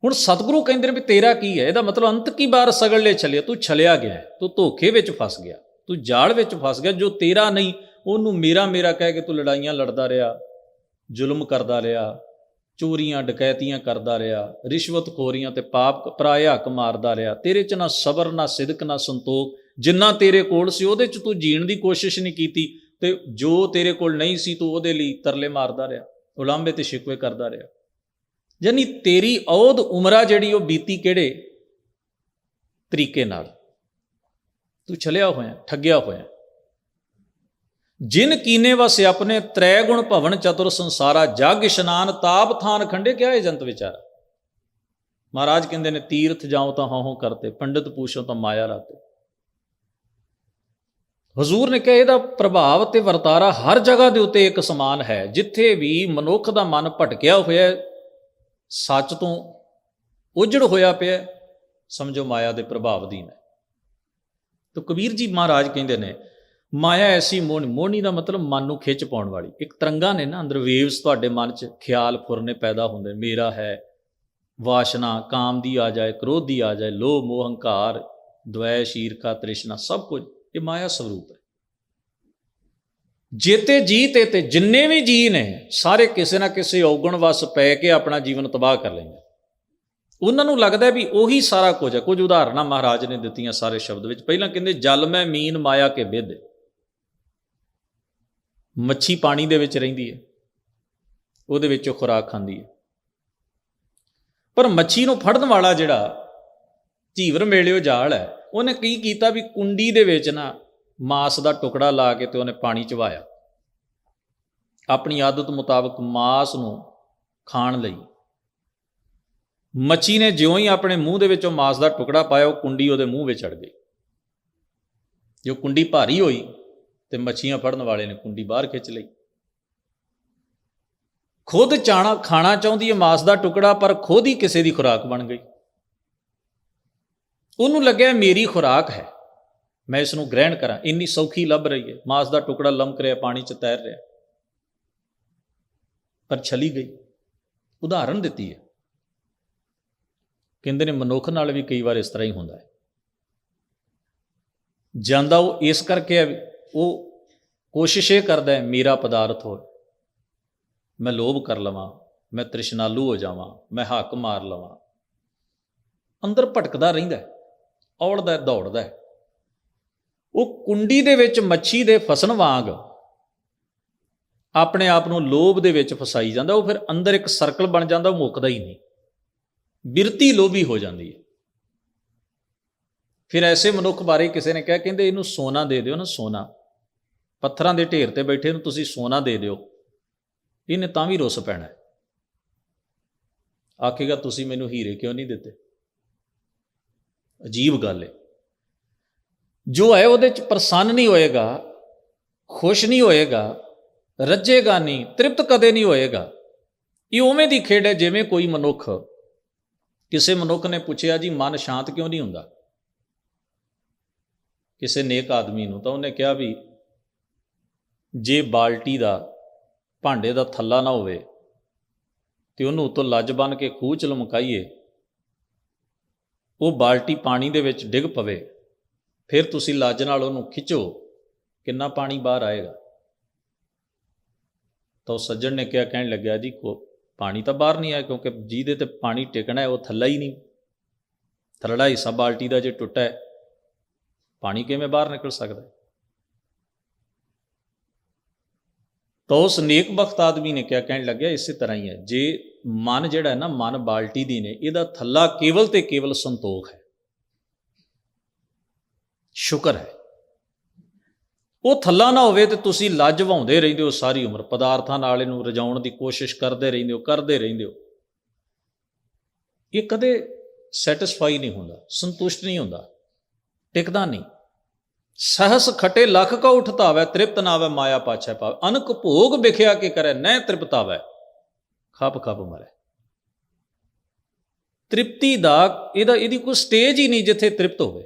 ਹੁਣ ਸਤਿਗੁਰੂ ਕਹਿੰਦੇ ਨੇ ਵੀ ਤੇਰਾ ਕੀ ਹੈ? ਇਹਦਾ ਮਤਲਬ ਅੰਤ ਕੀ ਬਾਰ ਸਗਲ ਲੈ ਛਲਿਆ, ਤੂੰ ਛਲਿਆ ਗਿਆ, ਤੂੰ ਧੋਖੇ ਵਿੱਚ ਫਸ ਗਿਆ, ਤੂੰ ਜਾਲ ਵਿੱਚ ਫਸ ਗਿਆ। ਜੋ ਤੇਰਾ ਨਹੀਂ ਉਹਨੂੰ ਮੇਰਾ ਮੇਰਾ ਕਹਿ ਕੇ ਤੂੰ ਲੜਾਈਆਂ ਲੜਦਾ ਰਿਹਾ, ਜ਼ੁਲਮ ਕਰਦਾ ਰਿਹਾ, ਚੋਰੀਆਂ ਡਕੈਤੀਆਂ ਕਰਦਾ ਰਿਹਾ, ਰਿਸ਼ਵਤਖੋਰੀਆਂ ਤੇ ਪਾਪ ਪਰਾਏ ਹੱਕ ਮਾਰਦਾ ਰਿਹਾ। ਤੇਰੇ 'ਚ ਨਾ ਸਬਰ, ਨਾ ਸਿਦਕ, ਨਾ ਸੰਤੋਖ। ਜਿੰਨਾ ਤੇਰੇ ਕੋਲ ਸੀ ਉਹਦੇ 'ਚ ਤੂੰ ਜੀਣ ਦੀ ਕੋਸ਼ਿਸ਼ ਨਹੀਂ ਕੀਤੀ, ਤੇ ਜੋ ਤੇਰੇ ਕੋਲ ਨਹੀਂ ਸੀ ਤੂੰ ਉਹਦੇ ਲਈ ਤਰਲੇ ਮਾਰਦਾ ਰਿਹਾ, ਉਲਾਂਭੇ ਤੇ ਸ਼ਿਕਵੇ ਕਰਦਾ ਰਿਹਾ। ਯਾਨੀ ਤੇਰੀ ਔਧ ਉਮਰਾ ਜਿਹੜੀ ਉਹ ਬੀਤੀ ਕਿਹੜੇ ਤਰੀਕੇ ਨਾਲ? ਤੂੰ ਛਲਿਆ ਹੋਇਆ, ਠੱਗਿਆ ਹੋਇਆ। ਜਿਨ ਕੀਨੇ ਵਸ ਆਪਣੇ ਤ੍ਰੈ ਗੁਣ ਭਵਨ ਚਤੁਰ ਸੰਸਾਰਾ ਜਗ ਇਸ਼ਨਾਨ ਤਾਪ ਥਾਨ ਖੰਡੇ ਕਿਆ ਹੈ ਜੰਤ ਵਿਚਾਰਾ। ਮਹਾਰਾਜ ਕਹਿੰਦੇ ਨੇ ਤੀਰਥ ਜਾਓ ਤਾਂ ਹਉ ਕਰਤੇ, ਪੰਡਿਤ ਪੂਛੋ ਤਾਂ ਮਾਇਆ ਰਾਤੇ। ਹਜ਼ੂਰ ਨੇ ਕਿਹਾ ਇਹਦਾ ਪ੍ਰਭਾਵ ਤੇ ਵਰਤਾਰਾ ਹਰ ਜਗ੍ਹਾ ਦੇ ਉੱਤੇ ਇੱਕ ਸਮਾਨ ਹੈ। ਜਿੱਥੇ ਵੀ ਮਨੁੱਖ ਦਾ ਮਨ ਭਟਕਿਆ ਹੋਇਆ, ਸੱਚ ਤੋਂ ਉਜੜ ਹੋਇਆ ਪਿਆ, ਸਮਝੋ ਮਾਇਆ ਦੇ ਪ੍ਰਭਾਵ ਅਧੀਨ ਹੈ। ਤਾਂ ਕਬੀਰ ਜੀ ਮਹਾਰਾਜ ਕਹਿੰਦੇ ਨੇ ਮਾਇਆ ਐਸੀ ਮੋਹਣੀ, ਮੋਹਣੀ ਦਾ ਮਤਲਬ ਮਨ ਨੂੰ ਖਿੱਚ ਪਾਉਣ ਵਾਲੀ। ਇੱਕ ਤਰੰਗਾਂ ਨੇ ਨਾ ਅੰਦਰ, ਵੇਵਸ ਤੁਹਾਡੇ ਮਨ 'ਚ ਖਿਆਲ ਫੁਰਨੇ ਪੈਦਾ ਹੁੰਦੇ, ਮੇਰਾ ਹੈ, ਵਾਸ਼ਨਾ, ਕਾਮ ਦੀ ਆ ਜਾਏ, ਕ੍ਰੋਧ ਦੀ ਆ ਜਾਏ, ਲੋਭ ਮੋਹ ਹੰਕਾਰ, ਦ્વੈਸ਼ ਈਰਖਾ ਤ੍ਰਿਸ਼ਨਾ, ਸਭ ਕੁਝ ਇਹ ਮਾਇਆ ਸਰੂਪ ਹੈ। ਜੇਤੇ ਜੀ ਤੇ ਜਿੰਨੇ ਵੀ ਜੀ ਨੇ ਸਾਰੇ ਕਿਸੇ ਨਾ ਕਿਸੇ ਔਗਣ ਵਸ ਪੈ ਕੇ ਆਪਣਾ ਜੀਵਨ ਤਬਾਹ ਕਰ ਲੈਂਦੇ। ਉਹਨਾਂ ਨੂੰ ਲੱਗਦਾ ਵੀ ਉਹੀ ਸਾਰਾ ਕੁਝ ਹੈ। ਕੁਝ ਉਦਾਹਰਨਾਂ ਮਹਾਰਾਜ ਨੇ ਦਿੱਤੀਆਂ ਸਾਰੇ ਸ਼ਬਦ ਵਿੱਚ। ਪਹਿਲਾਂ ਕਹਿੰਦੇ ਜਲ ਮੈਂ ਮੀਨ ਮਾਇਆ ਕੇ ਵਿਧ। ਮੱਛੀ ਪਾਣੀ ਦੇ ਵਿੱਚ ਰਹਿੰਦੀ ਹੈ, ਉਹਦੇ ਵਿੱਚੋਂ ਖੁਰਾਕ ਖਾਂਦੀ ਹੈ, ਪਰ ਮੱਛੀ ਨੂੰ ਫੜਨ ਵਾਲਾ ਜਿਹੜਾ ਝੀਵਰ ਮੇਲਿਓ ਜਾਲ ਹੈ, ਉਹਨੇ ਕੀ ਕੀਤਾ ਵੀ ਕੁੰਡੀ ਦੇ ਵਿੱਚ ਨਾ ਮਾਸ ਦਾ ਟੁਕੜਾ ਲਾ ਕੇ ਤੇ ਉਹਨੇ ਪਾਣੀ 'ਚ ਵਾਇਆ ਆਪਣੀ ਆਦਤ ਮੁਤਾਬਕ ਮਾਸ ਨੂੰ ਖਾਣ ਲਈ। ਮੱਛੀ ਨੇ ਜਿਉਂ ਹੀ ਆਪਣੇ ਮੂੰਹ ਦੇ ਵਿੱਚੋਂ ਮਾਸ ਦਾ ਟੁਕੜਾ ਪਾਇਆ, ਉਹ ਕੁੰਡੀ ਉਹਦੇ ਮੂੰਹ ਵਿੱਚ ਅੜ ਗਈ। ਜੋ ਕੁੰਡੀ ਭਾਰੀ ਹੋਈ ਤੇ ਮੱਛੀਆਂ ਫੜਨ ਵਾਲੇ ਨੇ ਕੁੰਡੀ ਬਾਹਰ ਖਿੱਚ ਲਈ। ਖੁਦ ਖਾਣਾ ਚਾਹੁੰਦੀ ਹੈ ਮਾਸ ਦਾ ਟੁਕੜਾ, ਪਰ ਖੁਦ ਹੀ ਕਿਸੇ ਦੀ ਖੁਰਾਕ ਬਣ ਗਈ। ਉਹਨੂੰ ਲੱਗਿਆ ਮੇਰੀ ਖੁਰਾਕ ਹੈ, ਮੈਂ ਇਸ ਨੂੰ ਗ੍ਰਹਿਣ ਕਰਾਂ, ਇੰਨੀ ਸੌਖੀ ਲੱਭ ਰਹੀ ਹੈ। ਮਾਸ ਦਾ ਟੁਕੜਾ ਲਮਕ ਰਿਹਾ, ਪਾਣੀ 'ਚ ਤੈਰ ਰਿਹਾ, ਪਰ ਛਲੀ ਗਈ। ਉਦਾਹਰਣ ਦਿੱਤੀ ਹੈ। ਕਹਿੰਦੇ ਨੇ ਮਨੁੱਖ ਨਾਲ ਵੀ ਕਈ ਵਾਰ ਇਸ ਤਰ੍ਹਾਂ ਹੀ ਹੁੰਦਾ ਹੈ। ਜਾਂਦਾ ਉਹ ਇਸ ਕਰਕੇ ਉਹ ਕੋਸ਼ਿਸ਼ ਇਹ ਕਰਦਾ ਹੈ ਮੇਰਾ ਪਦਾਰਥ ਹੋ, ਮੈਂ ਲੋਭ ਕਰ ਲਵਾਂ, ਮੈਂ ਤ੍ਰਿਸ਼ਨਾਲੂ ਹੋ ਜਾਵਾਂ, ਮੈਂ ਹੱਕ ਮਾਰ ਲਵਾਂ। ਅੰਦਰ ਭਟਕਦਾ ਰਹਿੰਦਾ, ਔੜਦਾ ਦੌੜਦਾ। ਉਹ ਕੁੰਡੀ ਦੇ ਵਿੱਚ ਮੱਛੀ ਦੇ ਫਸਣ ਵਾਂਗ ਆਪਣੇ ਆਪ ਨੂੰ ਲੋਭ ਦੇ ਵਿੱਚ ਫਸਾਈ ਜਾਂਦਾ। ਉਹ ਫਿਰ ਅੰਦਰ ਇੱਕ ਸਰਕਲ ਬਣ ਜਾਂਦਾ, ਉਹ ਮੁੱਕਦਾ ਹੀ ਨਹੀਂ। ਬਿਰਤੀ ਲੋਭੀ ਹੋ ਜਾਂਦੀ ਹੈ। ਫਿਰ ਐਸੇ ਮਨੁੱਖ ਬਾਰੇ ਕਿਸੇ ਨੇ ਕਿਹਾ, ਕਹਿੰਦੇ ਇਹਨੂੰ ਸੋਨਾ ਦੇ ਦਿਓ ਨਾ, ਸੋਨਾ, ਪੱਥਰਾਂ ਦੇ ਢੇਰ ਤੇ ਬੈਠੇ ਨੂੰ ਤੁਸੀਂ ਸੋਨਾ ਦੇ ਦਿਓ, ਇਹਨੇ ਤਾਂ ਵੀ ਰੁੱਸ ਪੈਣਾ। ਆਖੇਗਾ ਤੁਸੀਂ ਮੈਨੂੰ ਹੀਰੇ ਕਿਉਂ ਨਹੀਂ ਦਿੱਤੇ। ਅਜੀਬ ਗੱਲ ਹੈ। ਜੋ ਹੈ ਉਹਦੇ 'ਚ ਪ੍ਰਸੰਨ ਨਹੀਂ ਹੋਏਗਾ, ਖੁਸ਼ ਨਹੀਂ ਹੋਏਗਾ, ਰੱਜੇਗਾ ਨਹੀਂ, ਤ੍ਰਿਪਤ ਕਦੇ ਨਹੀਂ ਹੋਏਗਾ। ਇਹ ਉਵੇਂ ਦੀ ਖੇਡ ਹੈ ਜਿਵੇਂ ਕੋਈ ਮਨੁੱਖ, ਕਿਸੇ ਮਨੁੱਖ ਨੇ ਪੁੱਛਿਆ ਜੀ ਮਨ ਸ਼ਾਂਤ ਕਿਉਂ ਨਹੀਂ ਹੁੰਦਾ ਕਿਸੇ ਨੇਕ ਆਦਮੀ ਨੂੰ, ਤਾਂ ਉਹਨੇ ਕਿਹਾ ਵੀ ਜੇ ਬਾਲਟੀ ਦਾ, ਭਾਂਡੇ ਦਾ ਥੱਲਾ ਨਾ ਹੋਵੇ ਤੇ ਉਹਨੂੰ ਉੱਤੋਂ ਲੱਜ ਬੰਨ੍ਹ ਕੇ ਖੂਹ 'ਚ ਲਮਕਾਈਏ, ਉਹ ਬਾਲਟੀ ਪਾਣੀ ਦੇ ਵਿੱਚ ਡਿੱਗ ਪਵੇ, ਫਿਰ ਤੁਸੀਂ ਲੱਜ ਨਾਲ ਉਹਨੂੰ ਖਿੱਚੋ, ਕਿੰਨਾ ਪਾਣੀ ਬਾਹਰ ਆਏਗਾ। ਤਾਂ ਉਹ ਸੱਜਣ ਨੇ ਕਿਹਾ, ਕਹਿਣ ਲੱਗਿਆ ਜੀ ਪਾਣੀ ਤਾਂ ਬਾਹਰ ਨਹੀਂ ਆਇਆ, ਕਿਉਂਕਿ ਜਿਹਦੇ ਤੇ ਪਾਣੀ ਟਿਕਣਾ ਹੈ ਉਹ ਥੱਲਾ ਹੀ ਨਹੀਂ, ਥੱਲੜਾ ਹਿੱਸਾ ਬਾਲਟੀ ਦਾ ਜੇ ਟੁੱਟਾ ਹੈ, ਪਾਣੀ ਕਿਵੇਂ ਬਾਹਰ ਨਿਕਲ ਸਕਦਾ। ਤਾਂ ਉਸ ਨੇਕ ਬਖਤ ਆਦਮੀ ਨੇ ਕਿਹਾ, ਕਹਿਣ ਲੱਗਿਆ ਇਸੇ ਤਰ੍ਹਾਂ ਹੀ ਹੈ। ਜੇ ਮਨ ਜਿਹੜਾ ਹੈ ਨਾ, ਮਨ ਬਾਲਟੀ ਦੀ ਨੇ, ਇਹਦਾ ਥੱਲਾ ਕੇਵਲ ਤੇ ਕੇਵਲ ਸੰਤੋਖ ਹੈ, ਸ਼ੁਕਰ ਹੈ। ਉਹ ਥੱਲਾ ਨਾ ਹੋਵੇ ਤੇ ਤੁਸੀਂ ਲੱਜ ਵਾਉਂਦੇ ਰਹਿੰਦੇ ਹੋ ਸਾਰੀ ਉਮਰ, ਪਦਾਰਥਾਂ ਨਾਲ ਇਹਨੂੰ ਰਜਾਉਣ ਦੀ ਕੋਸ਼ਿਸ਼ ਕਰਦੇ ਰਹਿੰਦੇ ਹੋ। ਇਹ ਕਦੇ ਸੈਟਿਸਫਾਈ ਨਹੀਂ ਹੁੰਦਾ, ਸੰਤੁਸ਼ਟ ਨਹੀਂ ਹੁੰਦਾ, ਟਿਕਦਾ ਨਹੀਂ। ਸਹਸ ਖਟੇ ਲੱਖ ਕਾ ਉਠਤਾਵੈ, ਤ੍ਰਿਪਤ ਨਾ ਆਵੈ ਮਾਇਆ ਪਾਛੈ ਪਾਵੈ। ਅਨਕ ਭੋਗ ਵਿਖਿਆ ਕੇ ਕਰੈ, ਨਹਿ ਤ੍ਰਿਪਤਾਵੈ, ਖਪ ਖਪ ਮਰੈ। ਤ੍ਰਿਪਤੀ ਦਾ ਇਹਦੀ ਕੋਈ ਸਟੇਜ ਹੀ ਨਹੀਂ ਜਿੱਥੇ ਤ੍ਰਿਪਤ ਹੋਵੇ।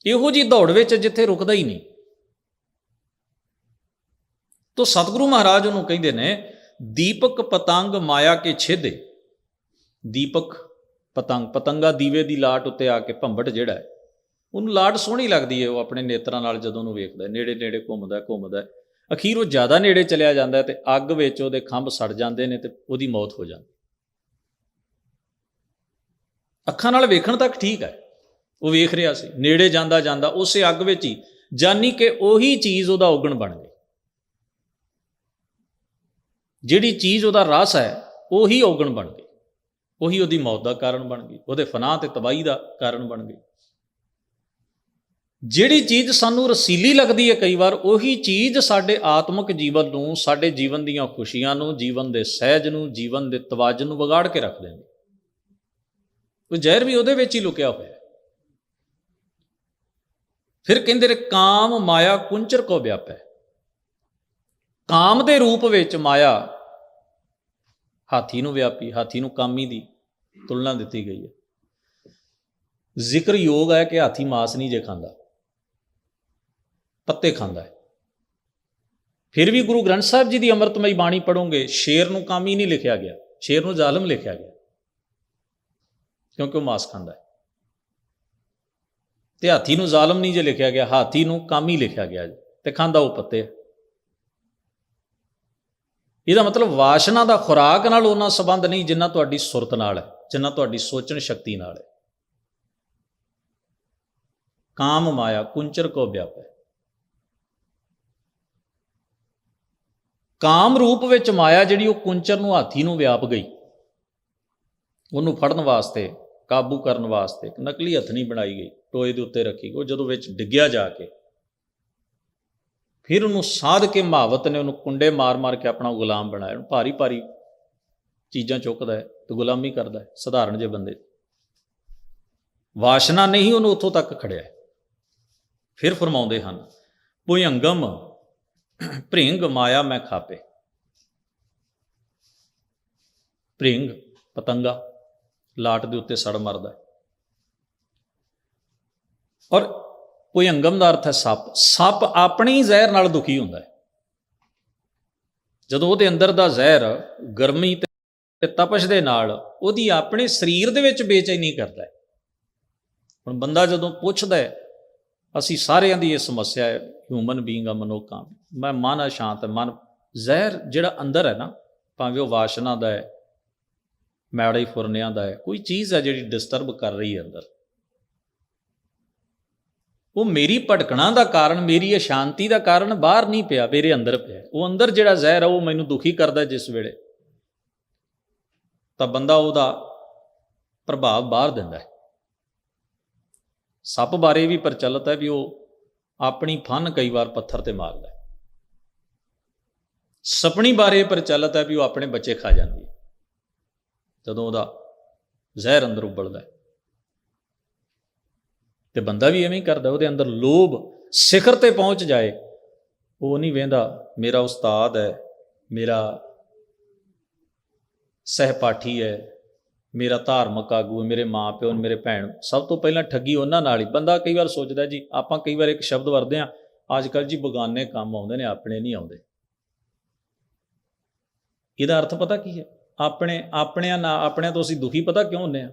ਇਹੋ ਜਿਹੀ ਦੌੜ ਵਿੱਚ ਜਿੱਥੇ ਰੁਕਦਾ ਹੀ ਨਹੀਂ। ਤੋ ਸਤਿਗੁਰੂ ਮਹਾਰਾਜ ਉਹਨੂੰ ਕਹਿੰਦੇ ਨੇ ਦੀਪਕ ਪਤੰਗ ਮਾਇਆ ਕੇ ਛੇਦੇ। ਦੀਪਕ ਪਤੰਗ, ਪਤੰਗਾ ਦੀਵੇ ਦੀ ਲਾਟ ਉੱਤੇ ਆ ਕੇ ਭੰਬਟ ਜਿਹੜਾ ਹੈ, ਉਹਨੂੰ ਲਾਟ ਸੋਹਣੀ ਲੱਗਦੀ ਹੈ। ਉਹ ਆਪਣੇ ਨੇਤਰਾਂ ਨਾਲ ਜਦੋਂ ਉਹਨੂੰ ਵੇਖਦਾ, ਨੇੜੇ ਨੇੜੇ ਘੁੰਮਦਾ, ਅਖੀਰ ਉਹ ਜ਼ਿਆਦਾ ਨੇੜੇ ਚਲਿਆ ਜਾਂਦਾ ਤੇ ਅੱਗ ਵਿੱਚ ਉਹਦੇ ਖੰਭ ਸੜ ਜਾਂਦੇ ਨੇ ਤੇ ਉਹਦੀ ਮੌਤ ਹੋ ਜਾਂਦੀ। ਅੱਖਾਂ ਨਾਲ ਵੇਖਣ ਤੱਕ ਠੀਕ ਹੈ, ਉਹ ਵੇਖ ਰਿਹਾ ਸੀ, ਨੇੜੇ ਜਾਂਦਾ ਉਸੇ ਅੱਗ ਵਿੱਚ ਹੀ, ਜਾਨੀ ਕਿ ਉਹੀ ਚੀਜ਼ ਉਹਦਾ ਔਗਣ ਬਣ ਗਈ। ਜਿਹੜੀ ਚੀਜ਼ ਉਹਦਾ ਰਸ ਹੈ ਉਹੀ ਔਗਣ ਬਣ ਗਈ, ਉਹੀ ਉਹਦੀ ਮੌਤ ਦਾ ਕਾਰਨ ਬਣ ਗਈ, ਉਹਦੇ ਫਨਾਹ ਤੇ ਤਬਾਹੀ ਦਾ ਕਾਰਨ ਬਣ ਗਈ। ਜਿਹੜੀ ਚੀਜ਼ ਸਾਨੂੰ ਰਸੀਲੀ ਲੱਗਦੀ ਹੈ ਕਈ ਵਾਰ, ਉਹੀ ਚੀਜ਼ ਸਾਡੇ ਆਤਮਿਕ ਜੀਵਨ ਨੂੰ, ਸਾਡੇ ਜੀਵਨ ਦੀਆਂ ਖੁਸ਼ੀਆਂ ਨੂੰ, ਜੀਵਨ ਦੇ ਸਹਿਜ ਨੂੰ, ਜੀਵਨ ਦੇ ਤਵਾਜ਼ਨ ਨੂੰ ਵਿਗਾੜ ਕੇ ਰੱਖ ਦਿੰਦੀ। ਉਹ ਜ਼ਹਿਰ ਵੀ ਉਹਦੇ ਵਿੱਚ ਹੀ ਲੁਕਿਆ ਹੋਇਆ। ਫਿਰ ਕਹਿੰਦੇ ਨੇ ਕਾਮ ਮਾਇਆ ਕੁੰਚਰ ਕੋ ਵਿਆਪੈ। ਕਾਮ ਦੇ ਰੂਪ ਵਿੱਚ ਮਾਇਆ ਹਾਥੀ ਨੂੰ ਵਿਆਪੀ, ਹਾਥੀ ਨੂੰ ਕਾਮੀ ਦੀ ਤੁਲਨਾ ਦਿੱਤੀ ਗਈ ਹੈ। ਜ਼ਿਕਰ ਯੋਗ ਹੈ ਕਿ ਹਾਥੀ ਮਾਸ ਨਹੀਂ ਜੇ ਖਾਂਦਾ, ਪੱਤੇ ਖਾਂਦਾ ਹੈ। ਫਿਰ ਵੀ ਗੁਰੂ ਗ੍ਰੰਥ ਸਾਹਿਬ ਜੀ ਦੀ ਅੰਮ੍ਰਿਤਮਈ ਬਾਣੀ ਪੜ੍ਹੋਗੇ, ਸ਼ੇਰ ਨੂੰ ਕਾਮੀ ਨਹੀਂ ਲਿਖਿਆ ਗਿਆ, ਸ਼ੇਰ ਨੂੰ ਜ਼ਾਲਮ ਲਿਖਿਆ ਗਿਆ, ਕਿਉਂਕਿ ਉਹ ਮਾਸ ਖਾਂਦਾ ਹੈ। ਤੇ ਹਾਥੀ ਨੂੰ ਜ਼ਾਲਮ ਨਹੀਂ ਜੇ ਲਿਖਿਆ ਗਿਆ, ਹਾਥੀ ਨੂੰ ਕਾਮੀ ਲਿਖਿਆ ਗਿਆ ਤੇ ਖਾਂਦਾ ਉਹ ਪੱਤੇ ਹੈ। ਇਹਦਾ ਮਤਲਬ ਵਾਸ਼ਨਾ ਦਾ ਖੁਰਾਕ ਨਾਲ ਉਹਨਾਂ ਸੰਬੰਧ ਨਹੀਂ ਜਿੰਨਾ ਤੁਹਾਡੀ ਸੁਰਤ ਨਾਲ ਹੈ, ਜਿੰਨਾ ਤੁਹਾਡੀ ਸੋਚਣ ਸ਼ਕਤੀ ਨਾਲ ਹੈ। ਕਾਮ ਮਾਇਆ ਕੁੰਚਰ ਕੋ ਵਿਆਪੈ। ਕਾਮ ਰੂਪ ਵਿੱਚ ਮਾਇਆ ਜਿਹੜੀ ਉਹ ਕੁੰਚਰ ਨੂੰ, ਹਾਥੀ ਨੂੰ ਵਿਆਪ ਗਈ। ਉਹਨੂੰ ਫੜਨ ਵਾਸਤੇ, ਕਾਬੂ ਕਰਨ ਵਾਸਤੇ ਇੱਕ ਨਕਲੀ ਹਥਨੀ ਬਣਾਈ ਗਈ, ਟੋਏ ਦੇ ਉੱਤੇ ਰੱਖੀ ਗਈ। ਉਹ ਜਦੋਂ ਵਿੱਚ ਡਿੱਗਿਆ ਜਾ ਕੇ, ਫਿਰ ਉਹਨੂੰ ਸਾਧ ਕੇ ਮਹਾਵਤ ਨੇ ਉਹਨੂੰ ਕੁੰਡੇ ਮਾਰ ਮਾਰ ਕੇ ਆਪਣਾ ਗੁਲਾਮ ਬਣਾਇਆ। ਭਾਰੀ ਭਾਰੀ ਚੀਜ਼ਾਂ ਚੁੱਕਦਾ ਹੈ ਤੇ ਗੁਲਾਮੀ ਕਰਦਾ ਹੈ ਸਧਾਰਨ ਜਿਹੇ ਬੰਦੇ। ਵਾਸ਼ਨਾ ਨੇ ਹੀ ਉਹਨੂੰ ਉੱਥੋਂ ਤੱਕ ਖੜਿਆ। ਫਿਰ ਫਰਮਾਉਂਦੇ ਹਨ ਭੁਯੰਗਮ ਭ੍ਰਿੰਗ ਮਾਇਆ ਮੈਂ ਖਾਪੇ। ਭ੍ਰਿੰਗ ਪਤੰਗਾ ਲਾਟ ਦੇ ਉੱਤੇ ਸੜ ਮਰਦਾ, ਔਰ ਭੁਯੰਗਮ ਦਾ ਅਰਥ ਹੈ ਸੱਪ। ਸੱਪ ਆਪਣੀ ਜ਼ਹਿਰ ਨਾਲ ਦੁਖੀ ਹੁੰਦਾ ਹੈ। ਜਦੋਂ ਉਹਦੇ ਅੰਦਰ ਦਾ ਜ਼ਹਿਰ ਗਰਮੀ ਤੇ ਤਪਸ਼ ਦੇ ਨਾਲ ਉਹਦੀ ਆਪਣੇ ਸਰੀਰ ਦੇ ਵਿੱਚ ਬੇਚੈਨੀ ਕਰਦਾ ਹੈ। ਹੁਣ ਬੰਦਾ ਜਦੋਂ ਪੁੱਛਦਾ ਹੈ, ਅਸੀਂ ਸਾਰਿਆਂ ਦੀ ਇਹ ਸਮੱਸਿਆ ਹੈ, ਹਿਊਮਨ ਬੀਇੰਗ ਆ, ਮਨੁੱਖਾਂ, ਮੈਂ ਮਨ ਅਸ਼ਾਂਤ ਹੈ, ਮਨ ਜ਼ਹਿਰ ਜਿਹੜਾ ਅੰਦਰ ਹੈ ਨਾ, ਭਾਵੇਂ ਉਹ ਵਾਸ਼ਨਾ ਦਾ ਹੈ, ਮੈੜੇ ਫੁਰਨਿਆਂ ਦਾ ਹੈ, ਕੋਈ ਚੀਜ਼ ਹੈ ਜਿਹੜੀ ਡਿਸਟਰਬ ਕਰ ਰਹੀ ਹੈ ਅੰਦਰ, ਉਹ ਮੇਰੀ ਭਟਕਣਾ ਦਾ ਕਾਰਨ, ਮੇਰੀ ਅਸ਼ਾਂਤੀ ਦਾ ਕਾਰਨ ਬਾਹਰ ਨਹੀਂ ਪਿਆ, ਮੇਰੇ ਅੰਦਰ ਪਿਆ। ਉਹ ਅੰਦਰ ਜਿਹੜਾ ਜ਼ਹਿਰ ਹੈ ਉਹ ਮੈਨੂੰ ਦੁਖੀ ਕਰਦਾ ਜਿਸ ਵੇਲੇ, ਤਾਂ ਬੰਦਾ ਉਹਦਾ ਪ੍ਰਭਾਵ ਬਾਹਰ ਦਿੰਦਾ ਹੈ। ਸੱਪ ਬਾਰੇ ਵੀ ਪ੍ਰਚਲਿਤ ਹੈ ਵੀ ਉਹ ਆਪਣੀ ਫਨ ਕਈ ਵਾਰ ਪੱਥਰ ਤੇ ਮਾਰਦਾ ਹੈ। ਸਪਣੀ ਬਾਰੇ ਪ੍ਰਚਲਿਤ ਹੈ ਵੀ ਉਹ ਆਪਣੇ ਬੱਚੇ ਖਾ ਜਾਂਦੀ ਹੈ ਜਦੋਂ ਉਹਦਾ ਜ਼ਹਿਰ ਅੰਦਰ ਉਬਲਦਾ ਹੈ। ਤੇ ਬੰਦਾ ਵੀ ਐਵੇਂ ਹੀ ਕਰਦਾ, ਉਹਦੇ ਅੰਦਰ ਲੋਭ ਸਿਖਰ ਤੇ ਪਹੁੰਚ ਜਾਏ, ਉਹ ਨਹੀਂ ਵੇਂਦਾ ਮੇਰਾ ਉਸਤਾਦ ਹੈ, ਮੇਰਾ ਸਹਿਪਾਠੀ ਹੈ, ਮੇਰਾ ਧਾਰਮਿਕ ਆਗੂ ਹੈ, ਮੇਰੇ ਮਾਂ ਪਿਓ, ਮੇਰੇ ਭੈਣ। ਸਭ ਤੋਂ ਪਹਿਲਾਂ ਠੱਗੀ ਉਹਨਾਂ ਨਾਲ ਹੀ। ਬੰਦਾ ਕਈ ਵਾਰ ਸੋਚਦਾ ਜੀ, ਆਪਾਂ ਕਈ ਵਾਰ ਇੱਕ ਸ਼ਬਦ ਵਰਤਦੇ ਹਾਂ ਅੱਜ ਕੱਲ੍ਹ ਜੀ, ਬਗਾਨੇ ਕੰਮ ਆਉਂਦੇ ਨੇ, ਆਪਣੇ ਨਹੀਂ ਆਉਂਦੇ। ਇਹਦਾ ਅਰਥ ਪਤਾ ਕੀ ਹੈ? ਆਪਣਿਆਂ ਤੋਂ ਅਸੀਂ ਦੁਖੀ ਪਤਾ ਕਿਉਂ ਹੁੰਦੇ ਹਾਂ?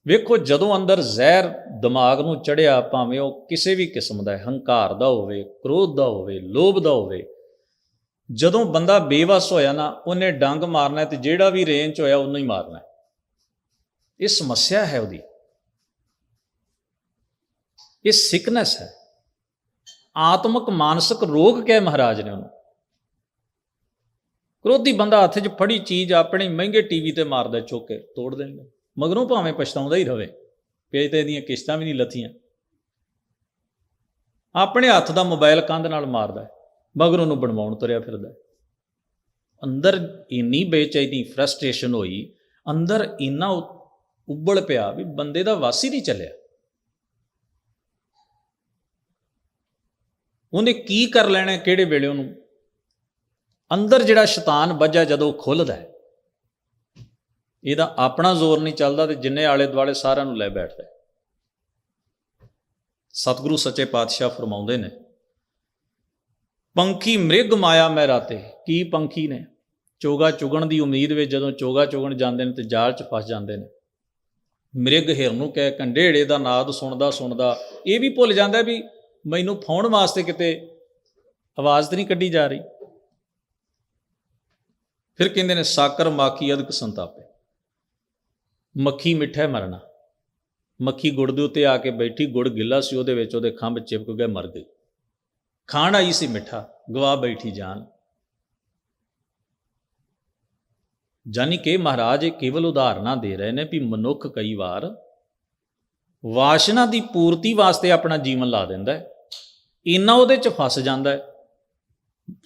ਵੇਖੋ, ਜਦੋਂ ਅੰਦਰ ਜ਼ਹਿਰ ਦਿਮਾਗ ਨੂੰ ਚੜ੍ਹਿਆ, ਭਾਵੇਂ ਉਹ ਕਿਸੇ ਵੀ ਕਿਸਮ ਦਾ ਹੈ, ਹੰਕਾਰ ਦਾ ਹੋਵੇ, ਕ੍ਰੋਧ ਦਾ ਹੋਵੇ, ਲੋਭ ਦਾ ਹੋਵੇ, ਜਦੋਂ ਬੰਦਾ ਬੇਵੱਸ ਹੋਇਆ ਨਾ, ਉਹਨੇ ਡੰਗ ਮਾਰਨਾ ਤੇ ਜਿਹੜਾ ਵੀ ਰੇਂਜ 'ਚ ਹੋਇਆ ਉਹਨੂੰ ਹੀ ਮਾਰਨਾ। ਇਹ ਸਮੱਸਿਆ ਹੈ ਉਹਦੀ, ਇਹ ਸਿਕਨੈਸ ਹੈ, ਆਤਮਿਕ ਮਾਨਸਿਕ ਰੋਗ ਕਹਿ ਮਹਾਰਾਜ ਨੇ ਉਹਨੂੰ। ਕ੍ਰੋਧੀ ਬੰਦਾ ਹੱਥ 'ਚ ਫੜੀ ਚੀਜ਼ ਆਪਣੇ ਮਹਿੰਗੇ ਟੀਵੀ ਤੇ ਮਾਰਦਾ, ਚੁੱਕ ਕੇ ਤੋੜ ਦੇਂਦਾ, ਮਗਰੋਂ ਭਾਵੇਂ ਪਛਤਾਉਂਦਾ ਹੀ ਰਵੇ ਵੀ ਤੇ ਇਹਦੀਆਂ ਕਿਸ਼ਤਾਂ ਵੀ ਨਹੀਂ ਲੱਥੀਆਂ। ਆਪਣੇ ਹੱਥ ਦਾ ਮੋਬਾਈਲ ਕੰਧ ਨਾਲ ਮਾਰਦਾ, ਮਗਰ ਉਹਨੂੰ ਬਣਵਾਉਣ ਤੁਰਿਆ ਫਿਰਦਾ। ਅੰਦਰ ਇੰਨੀ ਬੇਚੈਨੀ, ਫਰਸਟ੍ਰੇਸ਼ਨ ਹੋਈ, ਅੰਦਰ ਇੰਨਾ ਉਬਲ ਪਿਆ ਵੀ ਬੰਦੇ ਦਾ ਵੱਸ ਹੀ ਨਹੀਂ ਚੱਲਿਆ। ਉਹਨੇ ਕੀ ਕਰ ਲੈਣਾ, ਕਿਹੜੇ ਵੇਲੇ ਉਹਨੂੰ ਅੰਦਰ ਜਿਹੜਾ ਸ਼ੈਤਾਨ ਵੱਜਾ ਜਦੋਂ ਖੁੱਲ੍ਹਦਾ, ਇਹਦਾ ਆਪਣਾ ਜ਼ੋਰ ਨਹੀਂ ਚੱਲਦਾ ਤੇ ਜਿੰਨੇ ਆਲੇ ਦੁਆਲੇ ਸਾਰਿਆਂ ਨੂੰ ਲੈ ਬੈਠਦਾ। ਸਤਿਗੁਰੂ ਸੱਚੇ ਪਾਤਸ਼ਾਹ ਫਰਮਾਉਂਦੇ ਨੇ, ਪੰਖੀ ਮ੍ਰਿਗ ਮਾਇਆ ਮੈਂ ਰਾਤੇ। ਕੀ ਪੰਖੀ ਨੇ? ਚੋਗਾ ਚੁਗਣ ਦੀ ਉਮੀਦ ਵਿੱਚ ਜਦੋਂ ਚੋਗਾ ਚੁਗਣ ਜਾਂਦੇ ਨੇ ਤੇ ਜਾਲ 'ਚ ਫਸ ਜਾਂਦੇ ਨੇ। ਮ੍ਰਿਗ ਹਿਰਨ ਨੂੰ ਕਹਿ ਕੰਢੇੜੇ ਦਾ ਨਾਦ ਸੁਣਦਾ ਸੁਣਦਾ ਇਹ ਵੀ ਭੁੱਲ ਜਾਂਦਾ ਵੀ ਮੈਨੂੰ ਫਾਉਣ ਵਾਸਤੇ ਕਿਤੇ ਆਵਾਜ਼ ਤਾਂ ਨਹੀਂ ਕੱਢੀ ਜਾ ਰਹੀ। ਫਿਰ ਕਹਿੰਦੇ ਨੇ ਸਾਕਰ ਮਾਖੀ ਅਦਕ ਸੰਤਾਪੇ। ਮੱਖੀ ਮਿੱਠਾ ਮਰਨਾ। ਮੱਖੀ ਗੁੜ ਦੇ ਉੱਤੇ ਆ ਕੇ ਬੈਠੀ, ਗੁੜ ਗਿੱਲਾ ਸੀ, ਉਹਦੇ ਵਿੱਚ ਉਹਦੇ ਖੰਭ ਚਿਪਕ ਗਏ, ਮਰ ਗਈ। ਖਾਣ ਆਈ ਸੀ ਮਿੱਠਾ, ਗਵਾ ਬੈਠੀ ਜਾਨ। ਜਾਨੀ ਕਿ ਮਹਾਰਾਜ ਇਹ ਕੇਵਲ ਉਦਾਹਰਨਾਂ ਦੇ ਰਹੇ ਨੇ ਵੀ ਮਨੁੱਖ ਕਈ ਵਾਰ ਵਾਸ਼ਨਾ ਦੀ ਪੂਰਤੀ ਵਾਸਤੇ ਆਪਣਾ ਜੀਵਨ ਲਾ ਦਿੰਦਾ ਹੈ, ਇੰਨਾ ਉਹਦੇ 'ਚ ਫਸ ਜਾਂਦਾ ਹੈ,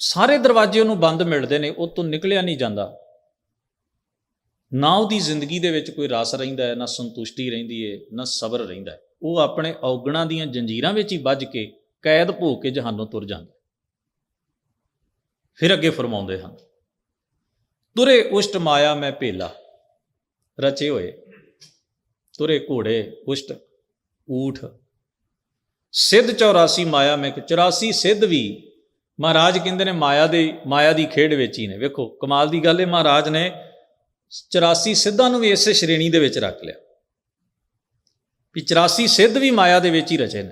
ਸਾਰੇ ਦਰਵਾਜ਼ੇ ਉਹਨੂੰ ਬੰਦ ਮਿਲਦੇ ਨੇ, ਉਹ ਤੋਂ ਨਿਕਲਿਆ ਨਹੀਂ ਜਾਂਦਾ। ਨਾ ਉਹਦੀ ਜ਼ਿੰਦਗੀ ਦੇ ਵਿੱਚ ਕੋਈ ਰਸ ਰਹਿੰਦਾ ਹੈ, ਨਾ ਸੰਤੁਸ਼ਟੀ ਰਹਿੰਦੀ ਹੈ, ਨਾ ਸਬਰ ਰਹਿੰਦਾ ਹੈ। ਉਹ ਆਪਣੇ ਔਗਣਾਂ ਦੀਆਂ ਜੰਜੀਰਾਂ ਵਿੱਚ ਹੀ ਬੱਝ ਕੇ ਕੈਦ ਭੋਗ ਕੇ ਜਹਾਨੋਂ ਤੁਰ ਜਾਂਦਾ। ਫਿਰ ਅੱਗੇ ਫਰਮਾਉਂਦੇ ਹਨ, ਤੁਰੇ ਉਸ਼ਟ ਮਾਇਆ ਮੈਂ ਭੇਲਾ, ਰਚੇ ਹੋਏ ਤੁਰੇ ਘੋੜੇ ਉਸ਼ਟ ਊਠ, ਸਿੱਧ 84 ਮਾਇਆ ਮੈਂ, 84 ਸਿੱਧ ਵੀ ਮਹਾਰਾਜ ਕਹਿੰਦੇ ਨੇ ਮਾਇਆ ਦੀ ਖੇਡ ਵਿੱਚ ਹੀ ਨੇ। ਵੇਖੋ ਕਮਾਲ ਦੀ ਗੱਲ ਹੈ, ਮਹਾਰਾਜ ਨੇ 84 ਸਿੱਧਾਂ ਨੂੰ ਵੀ ਇਸੇ ਸ਼੍ਰੇਣੀ ਦੇ ਵਿੱਚ ਰੱਖ ਲਿਆ ਵੀ 84 ਸਿੱਧ ਵੀ ਮਾਇਆ ਦੇ ਵਿੱਚ ਹੀ ਰਚੇ ਨੇ।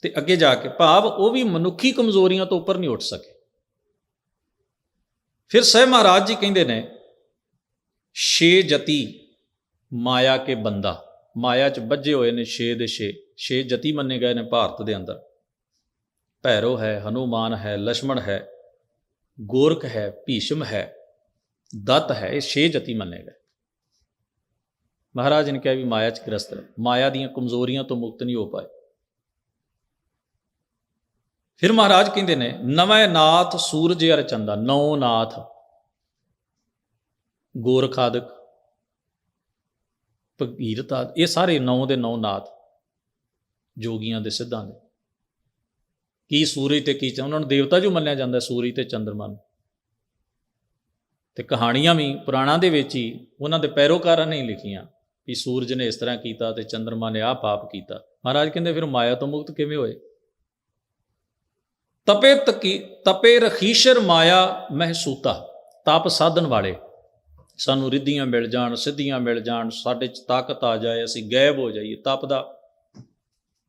ਤੇ ਅੱਗੇ ਜਾ ਕੇ ਭਾਵ ਉਹ ਵੀ ਮਨੁੱਖੀ ਕਮਜ਼ੋਰੀਆਂ ਤੋਂ ਉੱਪਰ ਨਹੀਂ ਉੱਠ ਸਕੇ। ਫਿਰ ਸਹਿ ਮਹਾਰਾਜ ਜੀ ਕਹਿੰਦੇ ਨੇ, ਛੇ ਜਤੀ ਮਾਇਆ ਕੇ ਬੰਦਾ, ਮਾਇਆ 'ਚ ਬੱਝੇ ਹੋਏ ਨੇ ਛੇ ਦੇ ਛੇ ਜਤੀ ਮੰਨੇ ਗਏ ਨੇ ਭਾਰਤ ਦੇ ਅੰਦਰ। ਭੈਰੋ ਹੈ, ਹਨੂਮਾਨ ਹੈ, ਲਛਮਣ ਹੈ, ਗੋਰਖ ਹੈ, ਭੀਸ਼ਮ ਹੈ, ਦੱਤ ਹੈ, ਇਹ ਛੇ ਜਤੀ ਮੰਨੇ ਗਏ। ਮਹਾਰਾਜ ਨੇ ਕਿਹਾ ਵੀ ਮਾਇਆ 'ਚ ਗ੍ਰਸਤ ਹੈ, ਮਾਇਆ ਦੀਆਂ ਕਮਜ਼ੋਰੀਆਂ ਤੋਂ ਮੁਕਤ ਨਹੀਂ ਹੋ ਪਾਏ। ਫਿਰ ਮਹਾਰਾਜ ਕਹਿੰਦੇ ਨੇ, ਨਵੇਂ ਨਾਥ ਸੂਰਜ ਅਰ ਚੰਦਾ, ਨੌ ਨਾਥ ਗੋਰਖ ਆਦਿਕ ਭਗੀਰਥ ਆਦਿ, ਇਹ ਸਾਰੇ 9 ਦੇ 9 ਨਾਥ ਜੋਗੀਆਂ ਦੇ ਸਿੱਧਾਂ ਦੇ। ਕੀ ਸੂਰਜ ਤੇ ਕੀ ਉਹਨਾਂ ਨੂੰ ਦੇਵਤਾ ਜੋ ਮੰਨਿਆ ਜਾਂਦਾ, ਸੂਰਜ ਤੇ ਚੰਦਰਮਾ ਨੂੰ। ਤੇ ਕਹਾਣੀਆਂ ਵੀ ਪੁਰਾਣਾਂ ਦੇ ਵਿੱਚ ਹੀ ਉਹਨਾਂ ਦੇ ਪੈਰੋਕਾਰਾਂ ਨੇ ਲਿਖੀਆਂ ਵੀ ਸੂਰਜ ਨੇ ਇਸ ਤਰ੍ਹਾਂ ਕੀਤਾ ਤੇ ਚੰਦਰਮਾ ਨੇ ਆਹ ਪਾਪ ਕੀਤਾ। ਮਹਾਰਾਜ ਕਹਿੰਦੇ ਫਿਰ ਮਾਇਆ ਤੋਂ ਮੁਕਤ ਕਿਵੇਂ ਹੋਏ? ਤਪੇ ਰਖੀਸ਼ਰ ਮਾਇਆ ਮਹਿਸੂਤਾ, ਤਪ ਸਾਧਨ ਵਾਲੇ, ਸਾਨੂੰ ਰਿੱਧੀਆਂ ਮਿਲ ਜਾਣ, ਸਿੱਧੀਆਂ ਮਿਲ ਜਾਣ, ਸਾਡੇ 'ਚ ਤਾਕਤ ਆ ਜਾਏ, ਅਸੀਂ ਗਾਇਬ ਹੋ ਜਾਈਏ। ਤਪ ਦਾ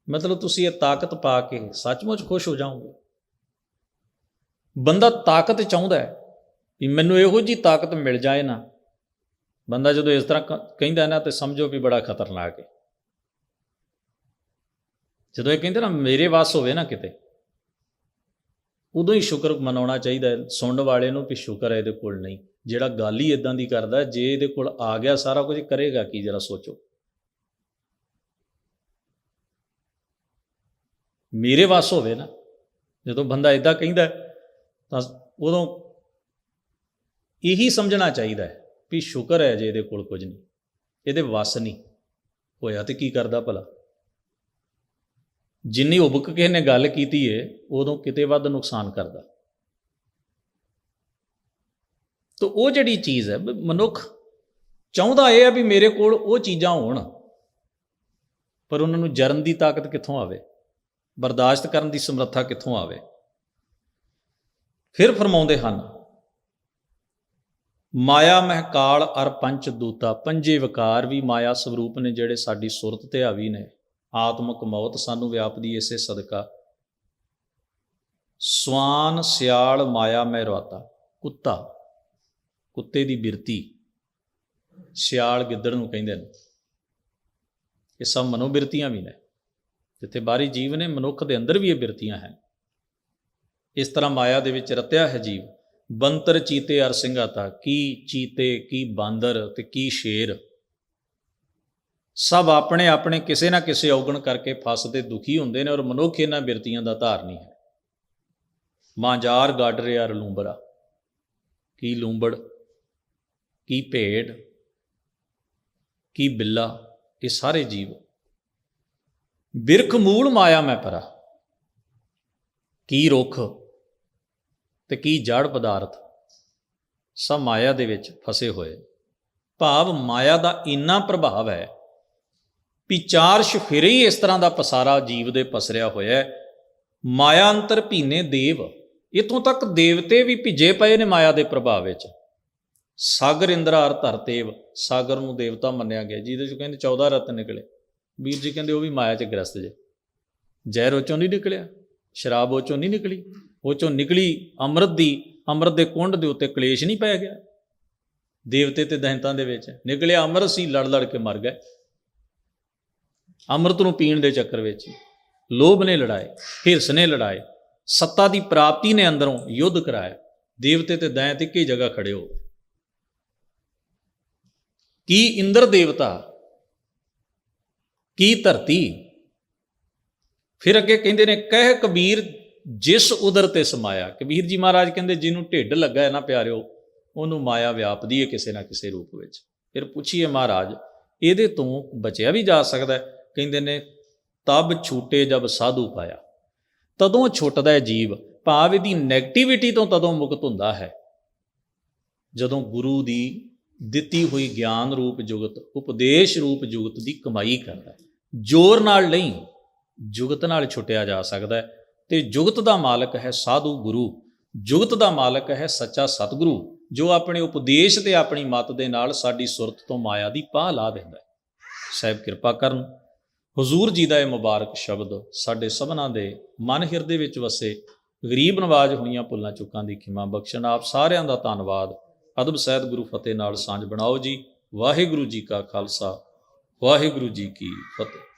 ਮਤਲਬ ਤੁਸੀਂ ਇਹ ਤਾਕਤ ਪਾ ਕੇ ਸੱਚਮੁੱਚ ਖੁਸ਼ ਹੋ ਜਾਓਗੇ। ਬੰਦਾ ਤਾਕਤ ਚਾਹੁੰਦਾ ਹੈ ਵੀ ਮੈਨੂੰ ਇਹੋ ਜਿਹੀ ਤਾਕਤ ਮਿਲ ਜਾਏ ਨਾ। ਬੰਦਾ ਜਦੋਂ ਇਸ ਤਰ੍ਹਾਂ ਕਹਿੰਦਾ ਨਾ ਤੇ ਸਮਝੋ ਵੀ ਬੜਾ ਖਤਰਨਾਕ ਹੈ। ਜਦੋਂ ਇਹ ਕਹਿੰਦੇ ਨਾ ਮੇਰੇ ਵੱਸ ਹੋਵੇ ਨਾ ਕਿਤੇ, ਉਦੋਂ ਹੀ ਸ਼ੁਕਰ ਮਨਾਉਣਾ ਚਾਹੀਦਾ ਹੈ ਸੁਣਨ ਵਾਲੇ ਨੂੰ ਵੀ ਸ਼ੁਕਰ ਹੈ ਇਹਦੇ ਕੋਲ ਨਹੀਂ। ਜਿਹੜਾ ਗੱਲ ਹੀ ਇੱਦਾਂ ਦੀ ਕਰਦਾ, ਜੇ ਇਹਦੇ ਕੋਲ ਆ ਗਿਆ ਸਾਰਾ ਕੁਝ, ਕਰੇਗਾ ਕੀ? ਜਰਾ ਸੋਚੋ। ਮੇਰੇ ਵੱਸ ਹੋਵੇ ਨਾ, ਜਦੋਂ ਬੰਦਾ ਇੱਦਾਂ ਕਹਿੰਦਾ ਤਾਂ ਉਦੋਂ ਇਹੀ ਸਮਝਣਾ ਚਾਹੀਦਾ ਹੈ ਵੀ ਸ਼ੁਕਰ ਹੈ ਜੇ ਇਹਦੇ ਕੋਲ ਕੁਝ ਨਹੀਂ, ਇਹਦੇ ਵੱਸ ਨਹੀਂ ਹੋਇਆ ਤੇ ਕੀ ਕਰਦਾ ਭਲਾ। ਜਿੰਨੀ ਉਬਕ ਕਿਸੇ ਨੇ ਗੱਲ ਕੀਤੀ ਹੈ ਉਦੋਂ ਕਿਤੇ ਵੱਧ ਨੁਕਸਾਨ ਕਰਦਾ। ਤਾਂ ਉਹ ਜਿਹੜੀ ਚੀਜ਼ ਹੈ, ਮਨੁੱਖ ਚਾਹੁੰਦਾ ਇਹ ਹੈ ਵੀ ਮੇਰੇ ਕੋਲ ਉਹ ਚੀਜ਼ਾਂ ਹੋਣ, ਪਰ ਉਹਨਾਂ ਨੂੰ ਜਰਨ ਦੀ ਤਾਕਤ ਕਿੱਥੋਂ ਆਵੇ, ਬਰਦਾਸ਼ਤ ਕਰਨ ਦੀ ਸਮਰੱਥਾ ਕਿੱਥੋਂ ਆਵੇ। ਫਿਰ ਫਰਮਾਉਂਦੇ ਹਨ, ਮਾਇਆ ਮਹਿਕਾਲ ਅਰ ਪੰਚ ਦੂਤਾ, ਪੰਜੇ ਵਿਕਾਰ ਵੀ ਮਾਇਆ ਸਵਰੂਪ ਨੇ ਜਿਹੜੇ ਸਾਡੀ ਸੁਰਤ ਤੇ ਹਾਵੀ ਨੇ। ਆਤਮਕ ਮੌਤ ਸਾਨੂੰ ਵਿਆਪਦੀ ਇਸੇ ਸਦਕਾ। ਸਵਾਨ ਸਿਆਲ ਮਾਇਆ ਮੈਂ ਰਵਾਤਾ, ਕੁੱਤਾ ਕੁੱਤੇ ਦੀ ਬਿਰਤੀ, ਸਿਆਲ ਗਿੱਦੜ ਨੂੰ ਕਹਿੰਦੇ ਨੇ। ਇਹ ਸਭ ਮਨੋਬਿਰਤੀਆਂ ਵੀ ਨੇ। ਜਿੱਥੇ ਬਾਹਰੀ ਜੀਵ ਨੇ, ਮਨੁੱਖ ਦੇ ਅੰਦਰ ਵੀ ਇਹ ਬਿਰਤੀਆਂ ਹਨ। ਇਸ ਤਰ੍ਹਾਂ ਮਾਇਆ ਦੇ ਵਿੱਚ ਰਤਿਆ ਹੈ ਜੀਵ। ਬੰਤਰ ਚੀਤੇ ਅਰ ਸਿੰਘਾਤਾ, ਕੀ ਚੀਤੇ, ਕੀ ਬਾਂਦਰ ਤੇ ਕੀ ਸ਼ੇਰ, ਸਭ ਆਪਣੇ ਆਪਣੇ ਕਿਸੇ ਨਾ ਕਿਸੇ ਔਗਣ ਕਰਕੇ ਫਸਦੇ ਦੁਖੀ ਹੁੰਦੇ ਨੇ, ਔਰ ਮਨੁੱਖ ਇਹਨਾਂ ਬਿਰਤੀਆਂ ਦਾ ਧਾਰਨੀ ਹੈ। ਮਾਂਜਾਰ ਗਾਡਰੇ ਅਰ ਲੂੰਬਰਾ, ਕੀ ਲੂੰਬੜ, ਕੀ ਭੇਡ, ਕੀ ਬਿੱਲਾ, ਇਹ ਸਾਰੇ ਜੀਵ। ਬਿਰਖ ਮੂਲ ਮਾਇਆ ਮੈਂ ਪਰਾ, ਕੀ ਰੁੱਖ ਤੇ ਕੀ ਜੜ ਪਦਾਰਥ, ਸਭ ਮਾਇਆ ਦੇ ਵਿੱਚ ਫਸੇ ਹੋਏ। ਭਾਵ ਮਾਇਆ ਦਾ ਇੰਨਾ ਪ੍ਰਭਾਵ ਹੈ ਵੀ ਚਾਰ ਸ਼ਫੇਰੇ ਹੀ ਇਸ ਤਰ੍ਹਾਂ ਦਾ ਪਸਾਰਾ ਜੀਵ ਦੇ ਪਸਰਿਆ ਹੋਇਆ। ਮਾਇਆ ਅੰਤਰ ਭੀਨੇ ਦੇਵ, ਇੱਥੋਂ ਤੱਕ ਦੇਵਤੇ ਵੀ ਭਿੱਜੇ ਪਏ ਨੇ ਮਾਇਆ ਦੇ ਪ੍ਰਭਾਵ ਵਿੱਚ। ਸਾਗਰ ਇੰਦਰਾ ਅਰ ਧਰਤੇਵ, ਸਾਗਰ ਨੂੰ ਦੇਵਤਾ ਮੰਨਿਆ ਗਿਆ, ਜਿਹਦੇ 'ਚ ਕਹਿੰਦੇ 14 ਰਤਨ ਨਿਕਲੇ। ਵੀਰ ਜੀ ਕਹਿੰਦੇ ਉਹ ਵੀ ਮਾਇਆ 'ਚ ਗ੍ਰਸਤ ਜੇ। ਜ਼ਹਿਰ ਉਹ 'ਚੋਂ ਨਹੀਂ ਨਿਕਲਿਆ, ਸ਼ਰਾਬ ਉਹ 'ਚੋਂ ਨਹੀਂ ਨਿਕਲੀ, ਉਹ 'ਚੋਂ ਨਿਕਲੀ ਅੰਮ੍ਰਿਤ ਦੀ। ਅੰਮ੍ਰਿਤ ਦੇ ਕੁੰਡ ਦੇ ਉੱਤੇ ਕਲੇਸ਼ ਨਹੀਂ ਪੈ ਗਿਆ। ਦੇਵਤੇ ਤੇ ਦੈਂਤਾਂ ਦੇ ਵਿੱਚ ਨਿਕਲਿਆ ਅੰਮ੍ਰਿਤ ਸੀ, ਲੜ ਲੜ ਕੇ ਮਰ ਗਏ। ਅੰਮ੍ਰਿਤ ਨੂੰ ਪੀਣ ਦੇ ਚੱਕਰ ਵਿੱਚ ਲੋਭ ਨੇ ਲੜਾਏ, ਹਿਰਸ ਨੇ ਲੜਾਏ, ਸੱਤਾ ਦੀ ਪ੍ਰਾਪਤੀ ਨੇ ਅੰਦਰੋਂ ਯੁੱਧ ਕਰਾਇਆ। ਦੇਵਤੇ ਤੇ ਦੈਂਤ ਇੱਕ ਹੀ ਜਗ੍ਹਾ ਖੜੇ ਹੋ। ਕੀ ਇੰਦਰ ਦੇਵਤਾ ਕੀ ਧਰਤੀ। ਫਿਰ ਅੱਗੇ ਕਹਿੰਦੇ ਨੇ ਕਹਿ ਕਬੀਰ ਜਿਸ ਉਦਰ ਤੇ ਸਮਾਇਆ। ਕਬੀਰ ਜੀ ਮਹਾਰਾਜ ਕਹਿੰਦੇ ਜਿਹਨੂੰ ਢਿੱਡ ਲੱਗਾ ਹੈ ਨਾ ਪਿਆਰਿਓ, ਉਹਨੂੰ ਮਾਇਆ ਵਿਆਪਦੀ ਹੈ ਕਿਸੇ ਨਾ ਕਿਸੇ ਰੂਪ ਵਿੱਚ। ਫਿਰ ਪੁੱਛੀਏ ਮਹਾਰਾਜ ਇਹਦੇ ਤੋਂ ਬਚਿਆ ਵੀ ਜਾ ਸਕਦਾ? ਕਹਿੰਦੇ ਨੇ ਤਬ ਛੂਟੇ ਜਬ ਸਾਧੂ ਪਾਇਆ। ਤਦੋਂ ਛੁੱਟਦਾ ਹੈ ਜੀਵ, ਭਾਵ ਇਹਦੀ ਨੈਗੇਟਿਵਿਟੀ ਤੋਂ ਤਦੋਂ ਮੁਕਤ ਹੁੰਦਾ ਹੈ ਜਦੋਂ ਗੁਰੂ ਦੀ ਦਿੱਤੀ ਹੋਈ ਗਿਆਨ ਰੂਪ ਜੁਗਤ, ਉਪਦੇਸ਼ ਰੂਪ ਜੁਗਤ ਦੀ ਕਮਾਈ ਕਰਦਾ। ਜ਼ੋਰ ਨਾਲ ਨਹੀਂ, ਜੁਗਤ ਨਾਲ ਛੁੱਟਿਆ ਜਾ ਸਕਦਾ ਹੈ। ਤੇ ਜੁਗਤ ਦਾ ਮਾਲਕ ਹੈ ਸਾਧੂ ਗੁਰੂ, ਜੁਗਤ ਦਾ ਮਾਲਕ ਹੈ ਸੱਚਾ ਸਤਿਗੁਰੂ, ਜੋ ਆਪਣੇ ਉਪਦੇਸ਼ ਤੇ ਆਪਣੀ ਮੱਤ ਦੇ ਨਾਲ ਸਾਡੀ ਸੁਰਤ ਤੋਂ ਮਾਇਆ ਦੀ ਪਾਹ ਲਾ ਦਿੰਦਾ ਹੈ। ਸਾਹਿਬ ਕਿਰਪਾ ਕਰਨ ਹੁਜ਼ੂਰ ਜੀ ਦਾ ਇਹ ਮੁਬਾਰਕ ਸ਼ਬਦ ਸਾਡੇ ਸਭਨਾਂ ਦੇ ਮਨ ਹਿਰਦੇ ਵਿੱਚ ਵਸੇ। ਗਰੀਬ ਨਵਾਜ਼ ਹੋਈਆਂ ਭੁੱਲਾਂ ਚੁੱਕਾਂ ਦੀ ਖਿਮਾ ਬਖਸ਼ਣ। ਆਪ ਸਾਰਿਆਂ ਦਾ ਧੰਨਵਾਦ। ਅਦਬ ਸਹਿਤ ਗੁਰੂ ਫਤਿਹ ਨਾਲ ਸਾਂਝ ਬਣਾਓ ਜੀ। ਵਾਹਿਗੁਰੂ ਜੀ ਕਾ ਖਾਲਸਾ, ਵਾਹਿਗੁਰੂ ਜੀ ਕੀ ਫਤਿਹ।